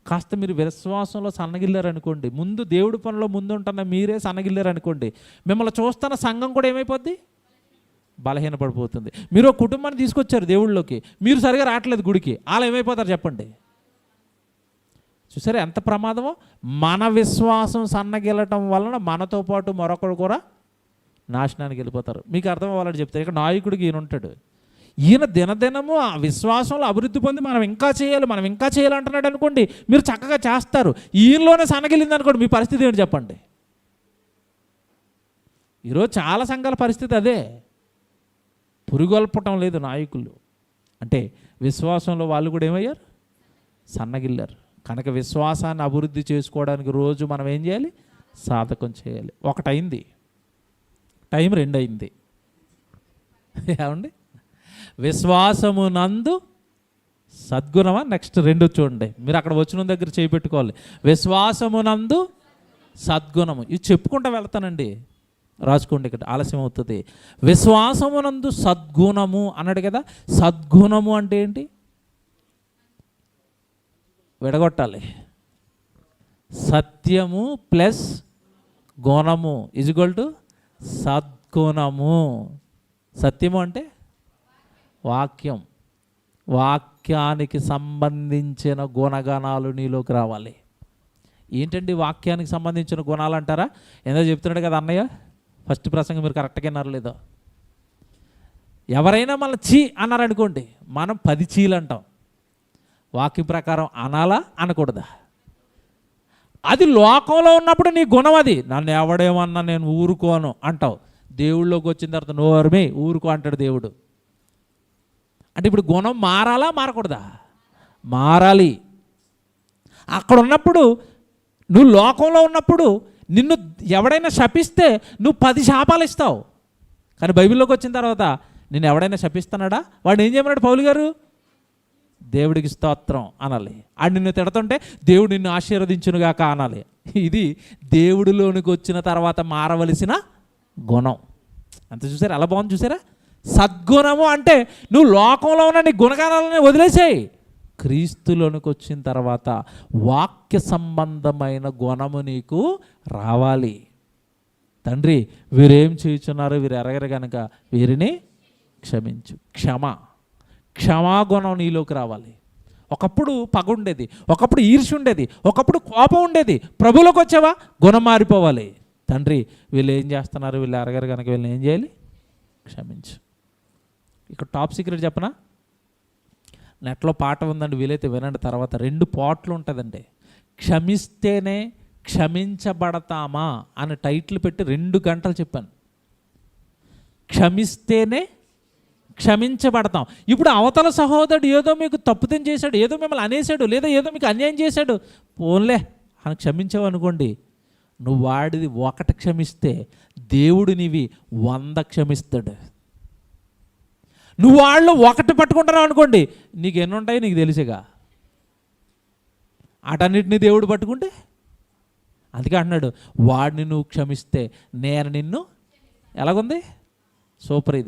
కాస్త మీరు విశ్వాసంలో సన్నగిల్లారనుకోండి, ముందు దేవుడి పనిలో ముందు ఉంటున్న మీరే సన్నగిల్లారనుకోండి, మిమ్మల్ని చూస్తున్న సంఘం కూడా ఏమైపోద్ది? బలహీనపడిపోతుంది. మీరు ఒక కుటుంబాన్ని తీసుకొచ్చారు దేవుళ్ళలోకి, మీరు సరిగా రావట్లేదు గుడికి, అలా ఏమైపోతారు చెప్పండి? చూసారా ఎంత ప్రమాదమో? మన విశ్వాసం సన్నగిల్లటం వలన మనతో పాటు మరొకరు కూడా నాశనానికి వెళ్ళిపోతారు. మీకు అర్థం అవ్వాలని చెప్తారు. ఇక్కడ నాయకుడికి ఈయన ఉంటాడు, ఈయన దినదినము ఆ విశ్వాసంలో అభివృద్ధి పొంది మనం ఇంకా చేయాలి అంటున్నాడు అనుకోండి, మీరు చక్కగా చేస్తారు. ఈయనలోనే సన్నగిలింది అనుకోండి, మీ పరిస్థితి ఏంటి చెప్పండి? ఈరోజు చాలా సంఘాల పరిస్థితి అదే. పురుగొల్పటం లేదు నాయకులు. అంటే విశ్వాసంలో వాళ్ళు కూడా ఏమయ్యారు? సన్నగిల్లారు. కనుక విశ్వాసాన్ని అభివృద్ధి చేసుకోవడానికి రోజు మనం ఏం చేయాలి? సాధకం చేయాలి. ఒకటైంది, టైం 2 అయింది. ఏమండి? విశ్వాసమునందు సద్గుణమా? నెక్స్ట్ 2 చూడండి. మీరు అక్కడ వచ్చిన దగ్గర చేపెట్టుకోవాలి. విశ్వాసమునందు సద్గుణము. ఇది చెప్పుకుంటూ వెళ్తానండి, రాసుకోండి, ఇక్కడ ఆలస్యం అవుతుంది. విశ్వాసమునందు సద్గుణము అన్నాడు కదా. సద్గుణము అంటే ఏంటి? విడగొట్టాలి. సత్యము ప్లస్ గుణము ఈజ్ఈక్వల్ టు సద్గుణము. సత్యము అంటే వాక్యం. వాక్యానికి సంబంధించిన గుణగణాలు నీలోకి రావాలి. ఏంటండి వాక్యానికి సంబంధించిన గుణాలు అంటారా? ఏదో చెప్తున్నాడు కదా అన్నయ్య, ఫస్ట్ ప్రసంగం మీరు కరెక్ట్గా విన్నారు లేదో. ఎవరైనా మన చీ అన్నారనుకోండి, మనం 10 చీలు అంటాం. వాక్యం ప్రకారం అనాలా అనకూడదా? అది లోకంలో ఉన్నప్పుడు నీ గుణం అది. నన్ను ఎవడేమన్నా నేను ఊరుకోను అంటావు. దేవుళ్ళలోకి వచ్చిన తర్వాత నోరుమే ఊరుకో అంటాడు దేవుడు. అంటే ఇప్పుడు గుణం మారాలా మారకూడదా? మారాలి. అక్కడ ఉన్నప్పుడు, నువ్వు లోకంలో ఉన్నప్పుడు నిన్ను ఎవడైనా శపిస్తే నువ్వు 10 శాపాలు ఇస్తావు. కానీ బైబిల్లోకి వచ్చిన తర్వాత నిన్ను ఎవడైనా శపిస్తున్నాడా? వాడు ఏం చేయమన్నాడు పౌలు గారు? దేవుడికి స్తోత్రం అనాలి. ఆడు నిన్ను తిడుతుంటే దేవుడు నిన్ను ఆశీర్వదించునుగాక అనాలి. ఇది దేవుడిలోనికి వచ్చిన తర్వాత మారవలసిన గుణం. అంత చూసారా? అలా బాగుంది చూసారా? సద్గుణము అంటే నువ్వు లోకంలో ఉన్న నీ గుణగణాలని వదిలేసేయి. క్రీస్తులోనికి వచ్చిన తర్వాత వాక్య సంబంధమైన గుణము నీకు రావాలి. తండ్రి వీరేం చేయుచున్నారు, వీరు ఎరగరు కనుక వీరిని క్షమించు. క్షమాగుణం నీలోకి రావాలి. ఒకప్పుడు పగ ఉండేది, ఒకప్పుడు ఈర్ష్య ఉండేది, ఒకప్పుడు కోపం ఉండేది. ప్రభువులోకి వచ్చావా? గుణం మారిపోవాలి. తండ్రి వీళ్ళు ఏం చేస్తున్నారు, వీళ్ళు ఎరగరు కనుక వీళ్ళని ఏం చేయాలి? క్షమించు. ఇక్కడ టాప్ సీక్రెట్ చెప్పనా? నెట్లో పాట ఉందండి, వీలైతే వినండి. తర్వాత 2 పాటలు ఉంటుందండి. క్షమిస్తేనే క్షమించబడతామా అని టైటిల్ పెట్టి 2 గంటలు చెప్పాను. క్షమిస్తేనే క్షమించబడతాం. ఇప్పుడు అవతల సహోదరుడు ఏదో మీకు తప్పుతం చేశాడు, ఏదో మిమ్మల్ని అనేసాడు, లేదా ఏదో మీకు అన్యాయం చేశాడు, పోన్లే అని క్షమించావు అనుకోండి, నువ్వు వాడిది 1 క్షమిస్తే దేవుడు నీవి 100 క్షమిస్తాడు. నువ్వు వాళ్ళు 1 పట్టుకుంటున్నావు అనుకోండి, నీకు ఎన్ని ఉంటాయో నీకు తెలిసేగా. అటన్నిటిని దేవుడు పట్టుకుంటే, అందుకే అంటున్నాడు వాడిని నువ్వు క్షమిస్తే నేను నిన్ను. ఎలాగుంది? సూపర్.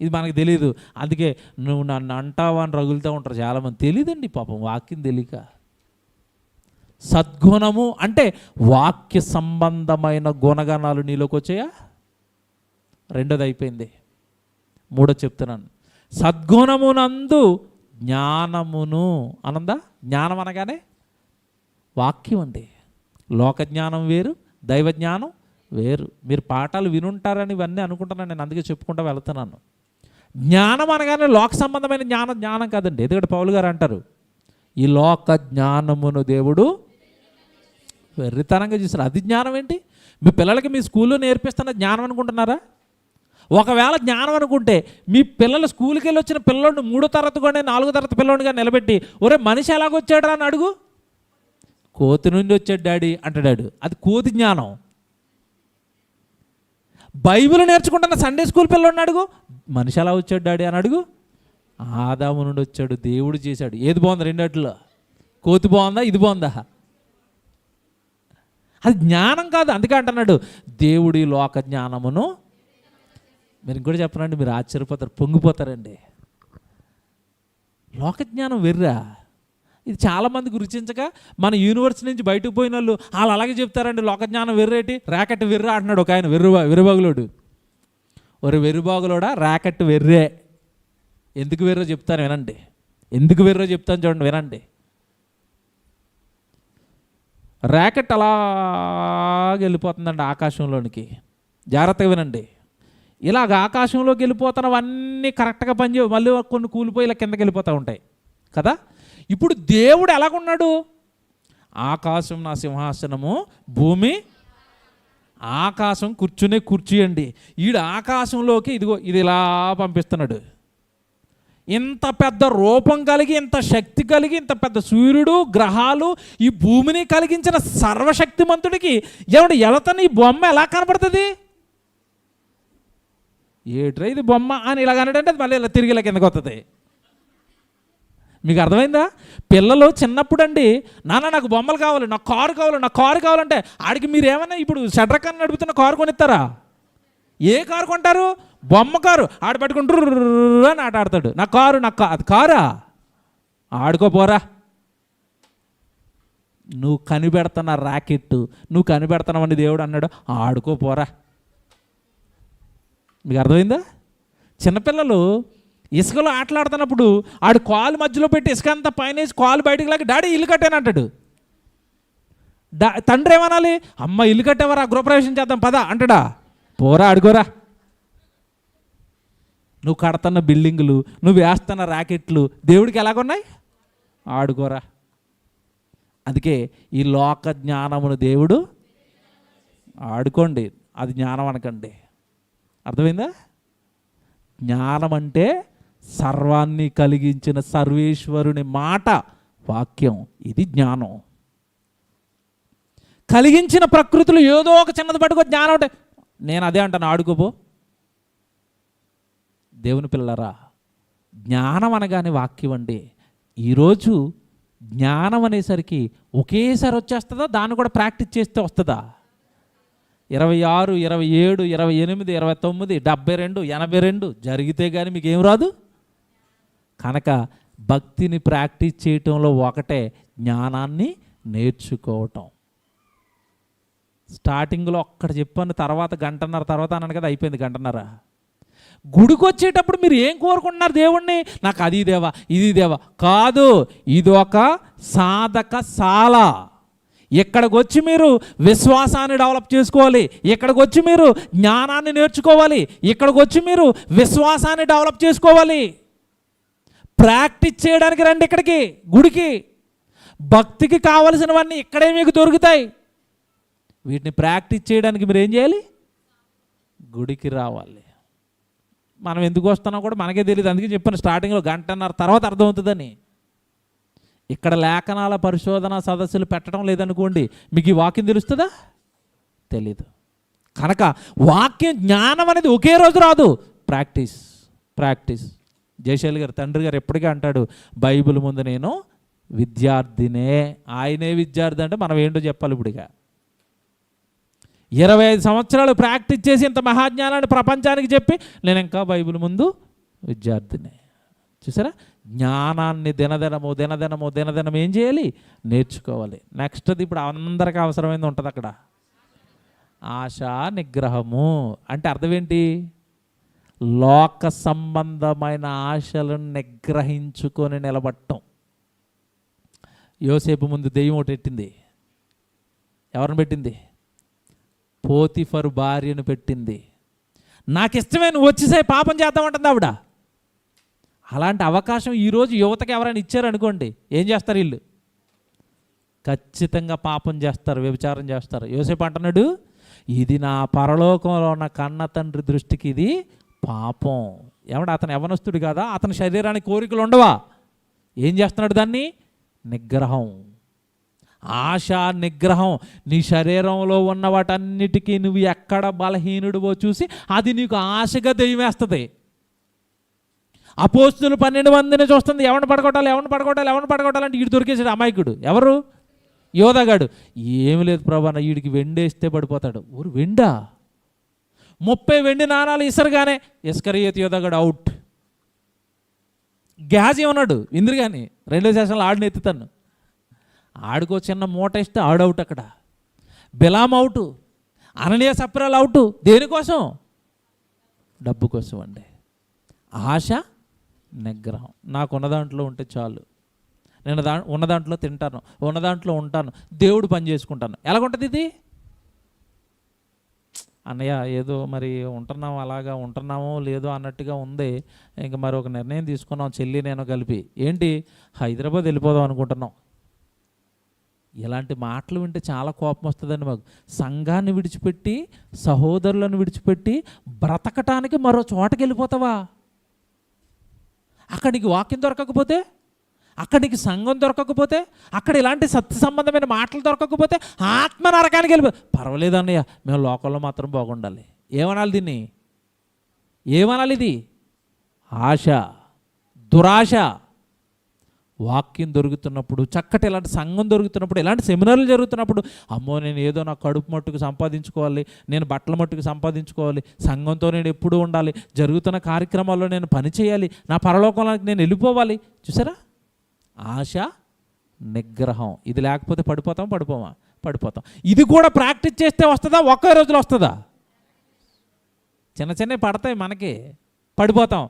ఇది మనకు తెలియదు, అందుకే నువ్వు నన్ను అంటావా అని రగులుతూ ఉంటారు చాలామంది. తెలియదండి పాపం, వాక్యం తెలియక. సద్గుణము అంటే వాక్య సంబంధమైన గుణగణాలు నీలోకి వచ్చాయా? 2ది అయిపోయింది, 3 చెప్తున్నాను. సద్గుణమునందు జ్ఞానమును అనందా. జ్ఞానం అనగానే వాక్యం అండి. లోక జ్ఞానం వేరు, దైవ జ్ఞానం వేరు. మీరు పాఠాలు వినుంటారని ఇవన్నీ అనుకుంటున్నాను నేను, అందుకే చెప్పుకుంటూ వెళ్తున్నాను. జ్ఞానం అనగానే లోక సంబంధమైన జ్ఞానం కాదండి. ఎందుకంటే పౌలు గారు అంటారు, ఈ లోక జ్ఞానమును దేవుడు వెర్రితనంగా చూస్తారు. అది జ్ఞానం ఏంటి? మీ పిల్లలకి మీ స్కూల్లో నేర్పిస్తున్న జ్ఞానం అనుకుంటున్నారా? ఒకవేళ జ్ఞానం అనుకుంటే మీ పిల్లలు స్కూల్కి వెళ్ళి వచ్చిన పిల్లోడిని 3వ తరగతి కానీ 4వ తరగతి పిల్లోడిగా నిలబెట్టి, ఒరే మనిషి ఎలాగొచ్చాడు అని అడుగు. కోతి నుండి వచ్చాడు డాడీ అంటాడు. అది కోతి జ్ఞానం. బైబిల్ నేర్చుకుంటున్న సండే స్కూల్ పిల్లోడిని అడుగు, మనిషి ఎలా వచ్చాడు డాడీ అని అడుగు. ఆదాము నుండి వచ్చాడు, దేవుడు చేశాడు. ఏది బాగుంది రెండట్లో? కోతి బాగుందా, ఇది బాగుందా? అది జ్ఞానం కాదు. అందుకే అంటున్నాడు దేవుడి లోక జ్ఞానమును. మీరు ఇంకోటి చెప్పనండి, మీరు ఆశ్చర్యపోతారు, పొంగిపోతారండి. లోక జ్ఞానం వెర్రా. ఇది చాలామందికి రుచించక మన యూనివర్సిటీ నుంచి బయటకు పోయిన వాళ్ళు అలాగే చెప్తారండి, లోక జ్ఞానం వెర్రేటి, ర్యాకెట్ వెర్రా అంటున్నాడు ఒక ఆయన. వెర్రుబాగులోడు. ఒరే వెర్రుబాగులోడా, ర్యాకెట్ వెర్రే. ఎందుకు వెర్రో చెప్తాను వినండి. ఎందుకు వెర్రో చెప్తాను చూడండి, వినండి. ర్యాకెట్ అలాగే వెళ్ళిపోతుందండి ఆకాశంలోనికి. జాగ్రత్తగా వినండి. ఇలాగ ఆకాశంలోకి వెళ్ళిపోతున్నవన్నీ కరెక్ట్గా పనిచేయ, మళ్ళీ కొన్ని కూలిపోయి ఇలా కిందకి వెళ్ళిపోతూ ఉంటాయి కదా. ఇప్పుడు దేవుడు ఎలాగున్నాడు? ఆకాశం నా సింహాసనము, భూమి ఆకాశం కూర్చునే కుర్చీ అండి. ఈడు ఆకాశంలోకి ఇదిగో ఇది ఇలా పంపిస్తున్నాడు. ఇంత పెద్ద రూపం కలిగి, ఇంత శక్తి కలిగి, ఇంత పెద్ద సూర్యుడు, గ్రహాలు, ఈ భూమిని కలిగించిన సర్వశక్తిమంతుడికి ఏమంటే ఎలతని ఈ బొమ్మ ఎలా కనపడుతుంది? ఏట్రా ఇది బొమ్మ అని ఇలా కనడంటే అది మళ్ళీ ఇలా తిరిగి ఇలా కిందకి వస్తుంది. మీకు అర్థమైందా? పిల్లలు చిన్నప్పుడు అండి, నాన్న నాకు బొమ్మలు కావాలి, నాకు కారు కావాలంటే ఆడికి మీరు ఏమైనా ఇప్పుడు షడ్రకాన్ని నడుపుతున్న కారు కొనిస్తారా? ఏ కారు కొంటారు? బొమ్మ కారు. ఆడు పట్టుకుంటూ అని ఆట ఆడతాడు. నా కారు అది కారా? ఆడుకోపోరా. నువ్వు కనిపెడుతున్న ర్యాకెట్, నువ్వు కనిపెడుతున్నావని దేవుడు అన్నాడు, ఆడుకోపోరా. మీకు అర్థమైందా? చిన్నపిల్లలు ఇసుకలో ఆటలాడుతున్నప్పుడు ఆడు కాలు మధ్యలో పెట్టి ఇసుక అంతా పైన వేసి కాలు బయటకు లాగి డాడీ ఇల్లు కట్టాను అంటాడు. తండ్రి ఏమనాలి? అమ్మ ఇల్లు కట్టేవారా, గృహప్రవేశం చేద్దాం పదా అంటాడా? పోరా ఆడుకోరా. నువ్వు కడుతున్న బిల్డింగులు, నువ్వు వేస్తున్న ర్యాకెట్లు దేవుడికి ఎలాగున్నాయి? ఆడుకోరా. అందుకే ఈ లోక జ్ఞానమును దేవుడు ఆడుకోండి, అది జ్ఞానం అనకండి. అర్థమైందా? జ్ఞానం అంటే సర్వాన్ని కలిగించిన సర్వేశ్వరుని మాట, వాక్యం. ఇది జ్ఞానం. కలిగించిన ప్రకృతిలో ఏదో ఒక చిన్నది పట్టుకో జ్ఞానం అంటే, నేను అదే అంటాను, ఆడుకోపో. దేవుని పిల్లరా, జ్ఞానం అనగానే వాక్యం అండి. ఈరోజు జ్ఞానం అనేసరికి ఒకేసారి వచ్చేస్తుందా? దాన్ని కూడా ప్రాక్టీస్ చేస్తే వస్తుందా? 26, 27, 28, 29, 72, 82 జరిగితే కానీ మీకు ఏం రాదు. కనుక భక్తిని ప్రాక్టీస్ చేయటంలో ఒకటే జ్ఞానాన్ని నేర్చుకోవటం. స్టార్టింగ్లో ఒక్కడ చెప్పాను, తర్వాత గంటన్నర తర్వాత అన్నాను కదా, అయిపోయింది గంటన్నర. గుడికి వచ్చేటప్పుడు మీరు ఏం కోరుకుంటున్నారు దేవుణ్ణి? నాకు అది దేవా, ఇది దేవా కాదు. ఇది ఒక సాధకశాల. ఇక్కడికి వచ్చి మీరు విశ్వాసాన్ని డెవలప్ చేసుకోవాలి. ఇక్కడికి వచ్చి మీరు జ్ఞానాన్ని నేర్చుకోవాలి. ఇక్కడికి వచ్చి మీరు విశ్వాసాన్ని డెవలప్ చేసుకోవాలి. ప్రాక్టీస్ చేయడానికి రండి ఇక్కడికి, గుడికి. భక్తికి కావలసినవన్నీ ఇక్కడే మీకు దొరుకుతాయి. వీటిని ప్రాక్టీస్ చేయడానికి మీరు ఏం చేయాలి? గుడికి రావాలి. మనం ఎందుకు వస్తున్నాం కూడా మనకే తెలియదు. అందుకే చెప్పాను స్టార్టింగ్లో గంటన్నర తర్వాత అర్థమవుతుందని. ఇక్కడ లేఖనాల పరిశోధన సదస్సులు పెట్టడం లేదనుకోండి, మీకు ఈ వాక్యం తెలుస్తుందా? తెలీదు. కనుక వాక్యం జ్ఞానం అనేది ఒకే రోజు రాదు. ప్రాక్టీస్. జయశైలి గారు తండ్రి గారు ఎప్పటికీ అంటాడు, బైబిల్ ముందు నేను విద్యార్థినే. ఆయనే విద్యార్థి అంటే మనం ఏంటో చెప్పాలి. ఇప్పుడుగా 25 సంవత్సరాలు ప్రాక్టీస్ చేసి ఇంత మహాజ్ఞానాన్ని ప్రపంచానికి చెప్పి నేను ఇంకా బైబిల్ ముందు విద్యార్థినే. చూసారా? జ్ఞానాన్ని దినదినము ఏం చేయాలి? నేర్చుకోవాలి. నెక్స్ట్ది ఇప్పుడు అందరికీ అవసరమైంది ఉంటుంది అక్కడ, ఆశ నిగ్రహము. అంటే అర్థం ఏంటి? లోక సంబంధమైన ఆశలను నిగ్రహించుకొని నిలబడటం. యోసేపు ముందు దెయ్యం ఒకటి పెట్టింది. ఎవరిని పెట్టింది? పోతిఫరు భార్యను పెట్టింది. నాకు ఇష్టమే, నువ్వు వచ్చేసే పాపం చేద్దామంటుంది ఆవిడ. అలాంటి అవకాశం ఈరోజు యువతకి ఎవరైనా ఇచ్చారనుకోండి, ఏం చేస్తారు వీళ్ళు? ఖచ్చితంగా పాపం చేస్తారు, వ్యభిచారం చేస్తారు. యోసేపు అంటున్నాడు, ఇది నా పరలోకంలో ఉన్న కన్న తండ్రి దృష్టికి ఇది పాపం. ఏమంటే అతను యవ్వనస్తుడు కదా, అతని శరీరానికి కోరికలు ఉండవా? ఏం చేస్తున్నాడు దాన్ని? నిగ్రహం. ఆశ, నిగ్రహం. నీ శరీరంలో ఉన్న వాటన్నిటికీ నువ్వు ఎక్కడ బలహీనుడివో చూసి అది నీకు ఆశగా దెయ్యమేస్తుంది. అపోస్తులు 12 మందిని చూస్తుంది, ఎవరిని పడగొట్టాలంటే వీడు దొరికేసాడు అమాయకుడు. ఎవరు? యోధాగాడు. ఏమి లేదు ప్రభా, వీడికి వెండేస్తే పడిపోతాడు. ఊరు వెండా? 30 వెండి నాణాలు ఇసరగానే ఇస్కరియోతు యోధాగాడు అవుట్. గ్యాజ్ ఏమన్నాడు ఇంద్రగాని 2వ సెషన్లో ఆడిని ఎత్తుతాను, ఆడుకో చిన్న మూట ఇస్తే ఆడవుట్. అక్కడ బిలాం అవుట్, అననీయ సప్రాలు అవుట్. దేనికోసం? డబ్బు కోసం అండి. ఆశ, నిగ్రహం. నాకున్న దాంట్లో ఉంటే చాలు, నేను ఉన్న దాంట్లో తింటాను, ఉన్న దాంట్లో ఉంటాను, దేవుడు పని చేసుకుంటాను. ఎలాగుంటుంది ఇది? అన్నయ్య ఏదో మరి ఉంటున్నామో లేదో అన్నట్టుగా ఉంది. ఇంక మరి ఒక నిర్ణయం తీసుకున్నాం చెల్లి నేను కలిపి. ఏంటి? హైదరాబాద్ వెళ్ళిపోదాం అనుకుంటున్నాం. ఇలాంటి మాటలు వింటే చాలా కోపం వస్తుందండి మాకు. సంఘాన్ని విడిచిపెట్టి, సహోదరులను విడిచిపెట్టి బ్రతకటానికి మరో చోటకి వెళ్ళిపోతావా? అక్కడికి వాక్యం దొరకకపోతే, అక్కడికి సంఘం దొరకకపోతే, అక్కడ ఇలాంటి సత్య సంబంధమైన మాటలు దొరకకపోతే ఆత్మ నరకానికి వెళ్ళిపో. పర్వాలేదు అన్నయ్య, మేము లోకంలో మాత్రం బాగుండాలి. ఏమనాలి దీన్ని? ఏమనాలి ఇది? ఆశ, దురాశ. వాక్యం దొరుకుతున్నప్పుడు, చక్కటి ఇలాంటి సంఘం దొరుకుతున్నప్పుడు, ఇలాంటి సెమినార్లు జరుగుతున్నప్పుడు, అమ్మో నేను ఏదో నా కడుపు మట్టుకు సంపాదించుకోవాలి, నేను బట్టల మట్టుకు సంపాదించుకోవాలి, సంఘంతో నేను ఎప్పుడూ ఉండాలి, జరుగుతున్న కార్యక్రమాల్లో నేను పని చేయాలి, నా పరలోకంలోకి నేను వెళ్ళిపోవాలి. చూసారా? ఆశ, నిగ్రహం. ఇది లేకపోతే పడిపోతాం. ఇది కూడా ప్రాక్టీస్ చేస్తే వస్తుందా? ఒక్క రోజులో వస్తుందా? చిన్న చిన్నవి పడతాయి మనకి, పడిపోతాం.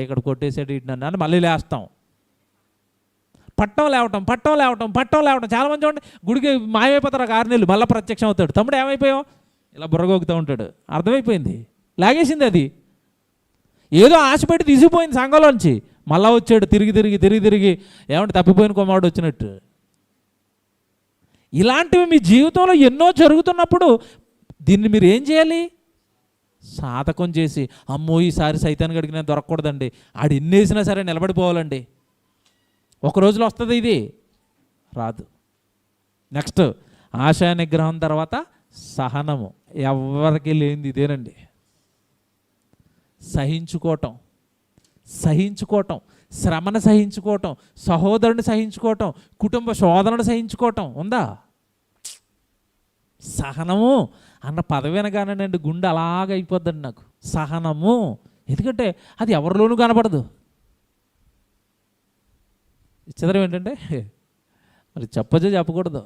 ఇక్కడ కొట్టేసాడు ఇటు నన్ను అని మళ్ళీ లేస్తాం. పట్టం లేవటం. చాలామంది చూడండి, గుడికి మాయమైపోతారు 6 నెలలు, మళ్ళీ ప్రత్యక్షం అవుతాడు. తమ్ముడు ఏమైపోయావు? ఇలా బుర్రగోగుతూ ఉంటాడు. అర్థమైపోయింది, లాగేసింది అది. ఏదో ఆశపెట్టి తీసిపోయింది సంఘంలోంచి, మళ్ళా వచ్చాడు తిరిగి ఏమంటే తప్పిపోయిన కుమారుడు వచ్చినట్టు. ఇలాంటివి మీ జీవితంలో ఎన్నో జరుగుతున్నప్పుడు దీన్ని మీరు ఏం చేయాలి? సాధకం చేసి, అమ్మో ఈసారి సైతాన్ గడికి నేను దొరకకూడదండి, ఆడు ఎన్నేసినా సరే నిలబడిపోవాలండి. ఒక రోజులో వస్తుంది ఇది? రాదు. నెక్స్ట్ ఆశా నిగ్రహం తర్వాత సహనము. ఎవరికి లేనిది ఇదేనండి. సహించుకోవటం, శ్రమను సహించుకోవటం, సహోదరుని సహించుకోవటం, కుటుంబ శోధనను సహించుకోవటం ఉందా? సహనము అన్న పదవి అనగానేనండి గుండె అలాగ అయిపోద్దండి నాకు. సహనము. ఎందుకంటే అది ఎవరిలోనూ కనపడదు. చిత్రం ఏంటంటే, మరి చెప్పకూడదు,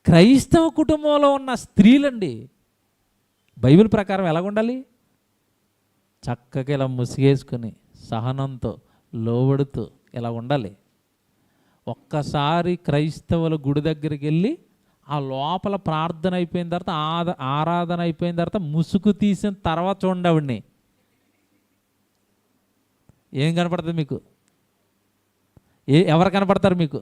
క్రైస్తవ కుటుంబంలో ఉన్న స్త్రీలండి బైబిల్ ప్రకారం ఎలాగుండాలి? చక్కగా ఇలా ముసిగేసుకొని సహనంతో లోబడుతూ ఇలా ఉండాలి. ఒక్కసారి క్రైస్తవుల గుడి దగ్గరికి వెళ్ళి ఆ లోపల ప్రార్థన అయిపోయిన తర్వాత, ఆరాధన అయిపోయిన తర్వాత ముసుగు తీసిన తర్వాత చూడండి ఆవిడ్ని. ఏం కనపడుతుంది మీకు? ఎవరు కనపడతారు మీకు?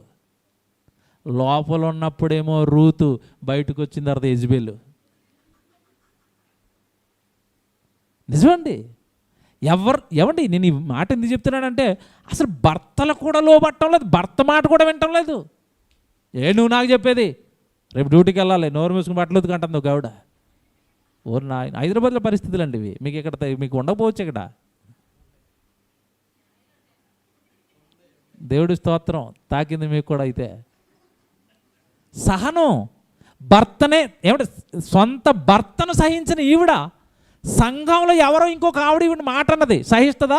లోపల ఉన్నప్పుడేమో రూతు, బయటకు వచ్చిన తర్వాత యెజబెలు. నిజమండి. ఏమండి నేను ఈ మాట ఎందుకు చెప్తున్నానంటే, అసలు భర్తలు కూడా లోబట్టం లేదు, భర్త మాట కూడా వింటం లేదు. నువ్వు నాకు చెప్పేది, రేపు డ్యూటీకి వెళ్ళాలి, నోరు మూసుకుని బట్టలు ఉతుకంటుంది ఒక ఆవిడ. నా హైదరాబాద్లో పరిస్థితులు అండి ఇవి. మీకు ఇక్కడ మీకు ఉండకపోవచ్చు. ఇక్కడ దేవుడి స్తోత్రం, తాకింది మీకు కూడా. అయితే సహనం. భర్తనే ఏమంటే సొంత భర్తను సహించిన ఈవిడ సంఘంలో ఎవరో ఇంకొక ఆవిడ ఈవిడ మాట అన్నది సహిస్తుందా?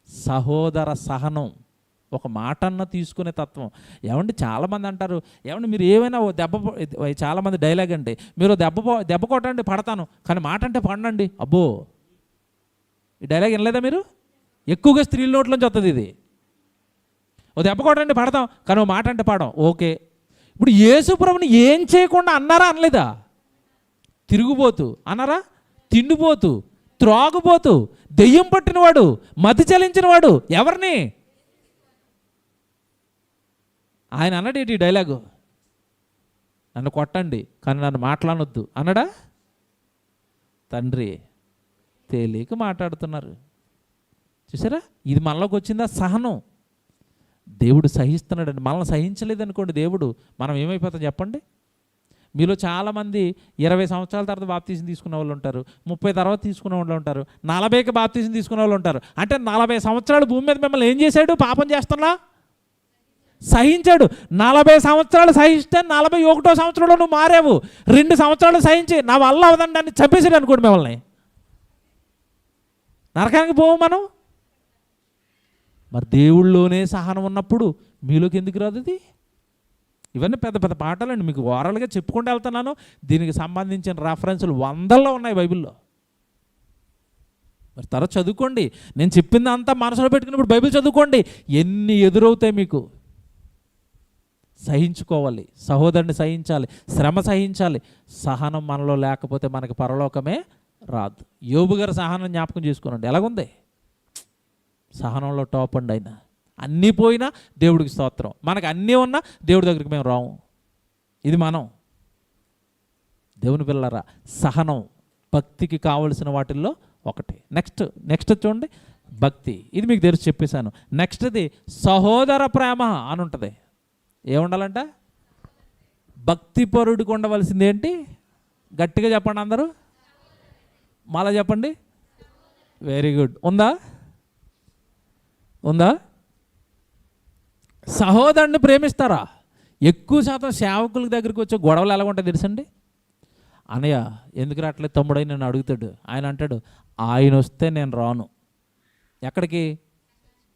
సహోదర సహనం, ఒక మాట అన్న తీసుకునే తత్వం. ఏమండి చాలామంది అంటారు, ఏమండి మీరు ఏమైనా చాలామంది డైలాగ్ అంటే, మీరు దెబ్బ కొట్టండి పడతాను, కానీ మాట అంటే పడండి. అబ్బో, ఈ డైలాగ్ వినలేదా మీరు? ఎక్కువగా స్త్రీల నోట్లోంచి వస్తుంది ఇది. దెబ్బ కొట్టండి పడతాం, కానీ ఓ మాట అంటే పాడం. ఓకే, ఇప్పుడు యేసుప్రభుని ఏం చేయకుండా అన్నారా అనలేదా? తిరుగుబోతు అన్నారా? తిండిపోతు, త్రాగుబోతు, దెయ్యం పట్టినవాడు, మతి చలించినవాడు ఎవరిని? ఆయన అన్నాడు ఏంటి డైలాగు? నన్ను కొట్టండి కానీ నన్ను మాట్లాడొద్దు అన్నాడా? తండ్రి తేలిక మాట్లాడుతున్నారు. చూసారా, ఇది మనలోకి వచ్చిందా? సహనం. దేవుడు సహిస్తున్నాడండి. మనల్ని సహించలేదనుకోండి దేవుడు, మనం ఏమైపోతాం చెప్పండి? మీలో చాలామంది 20 సంవత్సరాల తర్వాత బాప్తీసం తీసుకున్న వాళ్ళు ఉంటారు, 30 తర్వాత తీసుకున్న వాళ్ళు ఉంటారు, 40కి బాప్తీసం తీసుకున్న వాళ్ళు ఉంటారు. అంటే 40 సంవత్సరాలు భూమి మీద మిమ్మల్ని ఏం చేశాడు? పాపం చేస్తున్నా సహించాడు. 40 సంవత్సరాలు సహిస్తే 41వ సంవత్సరంలో నువ్వు మారావు. 2 సంవత్సరాలు సహించి నా వల్ల అవదండి అని చంపేసాడు అనుకోండి, మిమ్మల్ని నరకానికి పోవు మనం. మరి దేవుళ్ళలోనే సహనం ఉన్నప్పుడు మీలోకి ఎందుకు రాదు ఇది? ఇవన్నీ పెద్ద పెద్ద పాఠాలండి, మీకు ఓరల్గా చెప్పుకుంటూ వెళ్తున్నాను. దీనికి సంబంధించిన రెఫరెన్సులు 100లో ఉన్నాయి బైబిల్లో. మరి తర్వాత చదువుకోండి. నేను చెప్పింది అంతా మనసులో పెట్టుకున్నప్పుడు బైబిల్ చదువుకోండి. ఎన్ని ఎదురవుతాయి మీకు. సహించుకోవాలి, సహోదరుని సహించాలి, శ్రమ సహించాలి. సహనం మనలో లేకపోతే మనకి పరలోకమే రాదు. యోబు గారు సహనం జ్ఞాపకం చేసుకోనండి, ఎలాగుంది? సహనంలో టాప్ అండి ఆయన. అన్నీ పోయినా దేవుడికి స్తోత్రం. మనకు అన్నీ ఉన్నా దేవుడి దగ్గరికి మేము రాము. ఇది మనం దేవుని పిల్లరా. సహనం భక్తికి కావలసిన వాటిల్లో ఒకటి. నెక్స్ట్ చూడండి, భక్తి. ఇది మీకు తెలిసి చెప్పేశాను. నెక్స్ట్ది సహోదర ప్రేమ అని ఉంటుంది. ఏముండాలంట? భక్తిపరుడికి ఉండవలసింది ఏంటి? గట్టిగా చెప్పండి అందరూ, మళ్ళా చెప్పండి. Very good. ఉందా? సహోదరుని ప్రేమిస్తారా? ఎక్కువ శాతం సేవకుల దగ్గరికి వచ్చే గొడవలు ఎలా ఉంటాయి తెలుసండి? అన్నయ్య ఎందుకు రావట్లేదు తమ్ముడై నన్ను అడుగుతాడు. ఆయన అంటాడు, ఆయన వస్తే నేను రాను. ఎక్కడికి?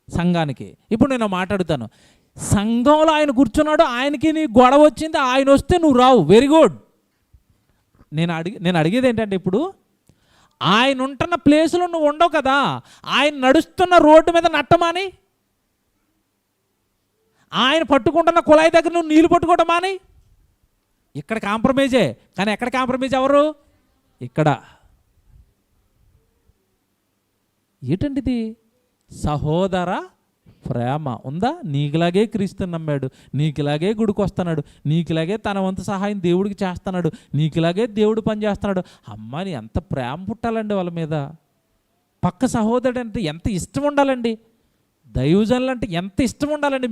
సంఘానికి. ఇప్పుడు నేను మాట్లాడుతాను, సంఘంలో ఆయన కూర్చున్నాడు, ఆయనకి నీ గొడవ వచ్చింది, ఆయన వస్తే నువ్వు రావు. Very good. నేను అడిగేది ఏంటంటే, ఇప్పుడు ఆయన ఉంటున్న ప్లేసులో నువ్వు ఉండవు కదా, ఆయన నడుస్తున్న రోడ్డు మీద నట్టమాని, ఆయన పట్టుకుంటున్న కుళాయి దగ్గర నువ్వు నీళ్ళు పట్టుకోవడం మాని. ఇక్కడ కాంప్రమైజే, కానీ ఎక్కడ కాంప్రమైజ్ ఎవరు? ఇక్కడ. ఏంటండి ఇది? సహోదర ప్రేమ ఉందా? నీకులాగే క్రీస్తుని నమ్మాడు, నీకులాగే గుడికి వస్తున్నాడు, నీకులాగే తన వంతు సహాయం దేవుడికి చేస్తున్నాడు, నీకులాగే దేవుడు పని చేస్తున్నాడు. అమ్మాని ఎంత ప్రేమ పుట్టాలండి వాళ్ళ మీద. పక్క సహోదరుడు అంటే ఎంత ఇష్టం ఉండాలండి. దైవజనులు అంటే ఎంత ఇష్టం ఉండాలండి.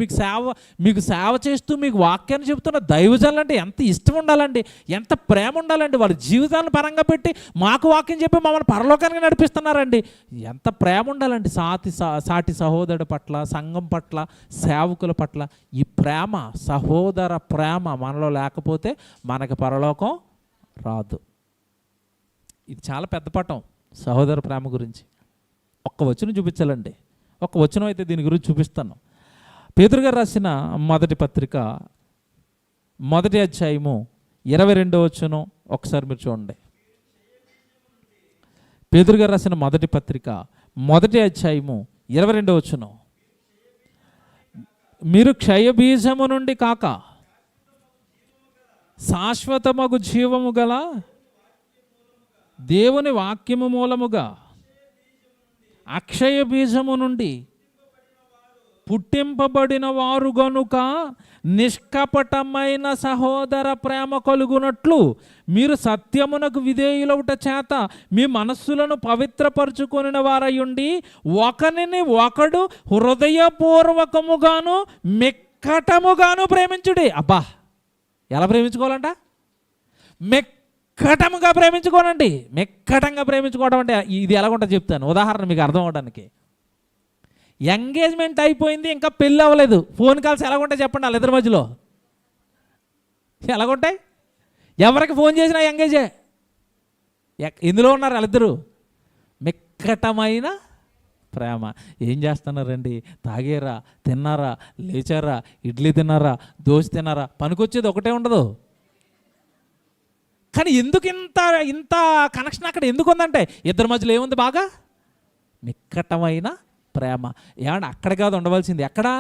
మీకు సేవ చేస్తూ మీకు వాక్యాన్ని చెబుతున్న దైవజనులు అంటే ఎంత ఇష్టం ఉండాలండి, ఎంత ప్రేమ ఉండాలండి. వాళ్ళ జీవితాలను పరంగా పెట్టి మాకు వాక్యం చెప్పి మమ్మల్ని పరలోకానికి నడిపిస్తున్నారండి. ఎంత ప్రేమ ఉండాలండి సాటి సహోదరుడు పట్ల, సంఘం పట్ల, సేవకుల పట్ల. ఈ ప్రేమ, సహోదర ప్రేమ మనలో లేకపోతే మనకి పరలోకం రాదు. ఇది చాలా పెద్ద పాఠం సహోదర ప్రేమ గురించి. ఒక్క వచనం చూపించాలండి. ఒక వచనం అయితే దీని గురించి చూపిస్తాను. పేతురు గారు రాసిన మొదటి పత్రిక 1వ అధ్యాయము 22వ వచనం ఒకసారి మీరు చూడండి. పేతురు గారు రాసిన మొదటి పత్రిక 1వ అధ్యాయము 22వ వచనం. మీరు క్షయబీజము నుండి కాక శాశ్వతమగు జీవము గల దేవుని వాక్యము మూలముగా అక్షయ బీజము నుండి పుట్టింపబడిన వారు గనుక నిష్కపటమైన సహోదర ప్రేమ కలుగునట్లు మీరు సత్యమునకు విధేయులవుట చేత మీ మనస్సులను పవిత్రపరచుకొనిన వారయుండి ఒకరిని ఒకడు హృదయపూర్వకముగాను మెక్కటముగాను ప్రేమించుడి. అబ్బా, ఎలా ప్రేమించుకోవాలంట? మెక్కటముగా ప్రేమించుకోనండి. మెక్కటంగా ప్రేమించుకోవడం అంటే ఇది ఎలాగుంటుంది చెప్తాను. ఉదాహరణ మీకు అర్థం అవడానికి. ఎంగేజ్మెంట్ అయిపోయింది, ఇంకా పెళ్ళి అవ్వలేదు. ఫోన్ కాల్స్ ఎలాగుంటాయి చెప్పండి వాళ్ళిద్దరి మధ్యలో? ఎలాగుంటాయి? ఎవరికి ఫోన్ చేసినా ఎంగేజే. ఎందులో ఉన్నారు వాళ్ళిద్దరూ? మెక్కటమైన ప్రేమ. ఏం చేస్తున్నారండి? తాగేరా, తిన్నారా, లేచారా, ఇడ్లీ తిన్నారా, దోశ తిన్నారా, పనికొచ్చేది ఒకటే ఉండదు. కానీ ఎందుకు ఇంత కనెక్షన్ అక్కడ ఎందుకు ఉందంటే ఇద్దరి మధ్యలో ఏముంది? బాగా నిక్కటమైన ప్రేమ. ఏమన్నా అక్కడ కాదు ఉండవలసింది. ఎక్కడా?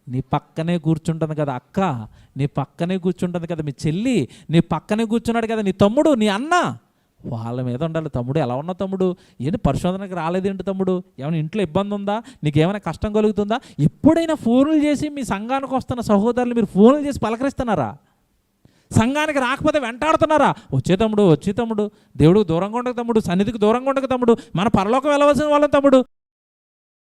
నీ పక్కనే కూర్చుంటుంది కదా అక్క, నీ పక్కనే కూర్చుంటుంది కదా మీ చెల్లి, నీ పక్కనే కూర్చున్నాడు కదా నీ తమ్ముడు, నీ అన్న. వాళ్ళ మీద ఉండాలి. తమ్ముడు ఎలా ఉన్నావు తమ్ముడు, ఏంటి పరిశోధనకి రాలేదేంటి తమ్ముడు, ఏమైనా ఇంట్లో ఇబ్బంది ఉందా, నీకేమైనా కష్టం కలుగుతుందా? ఎప్పుడైనా ఫోన్లు చేసి మీ సంఘానికి వస్తున్న సహోదరులు మీరు ఫోన్లు చేసి పలకరిస్తున్నారా? సంఘానికి రాకపోతే వెంటాడుతున్నారా? వచ్చే తమ్ముడు, వచ్చే తమ్ముడు, దేవుడికి దూరంగా ఉండక తమ్ముడు, సన్నిధికి దూరంగా ఉండక తమ్ముడు, మన పరలోకం వెళ్ళవలసిన వాళ్ళం తమ్ముడు.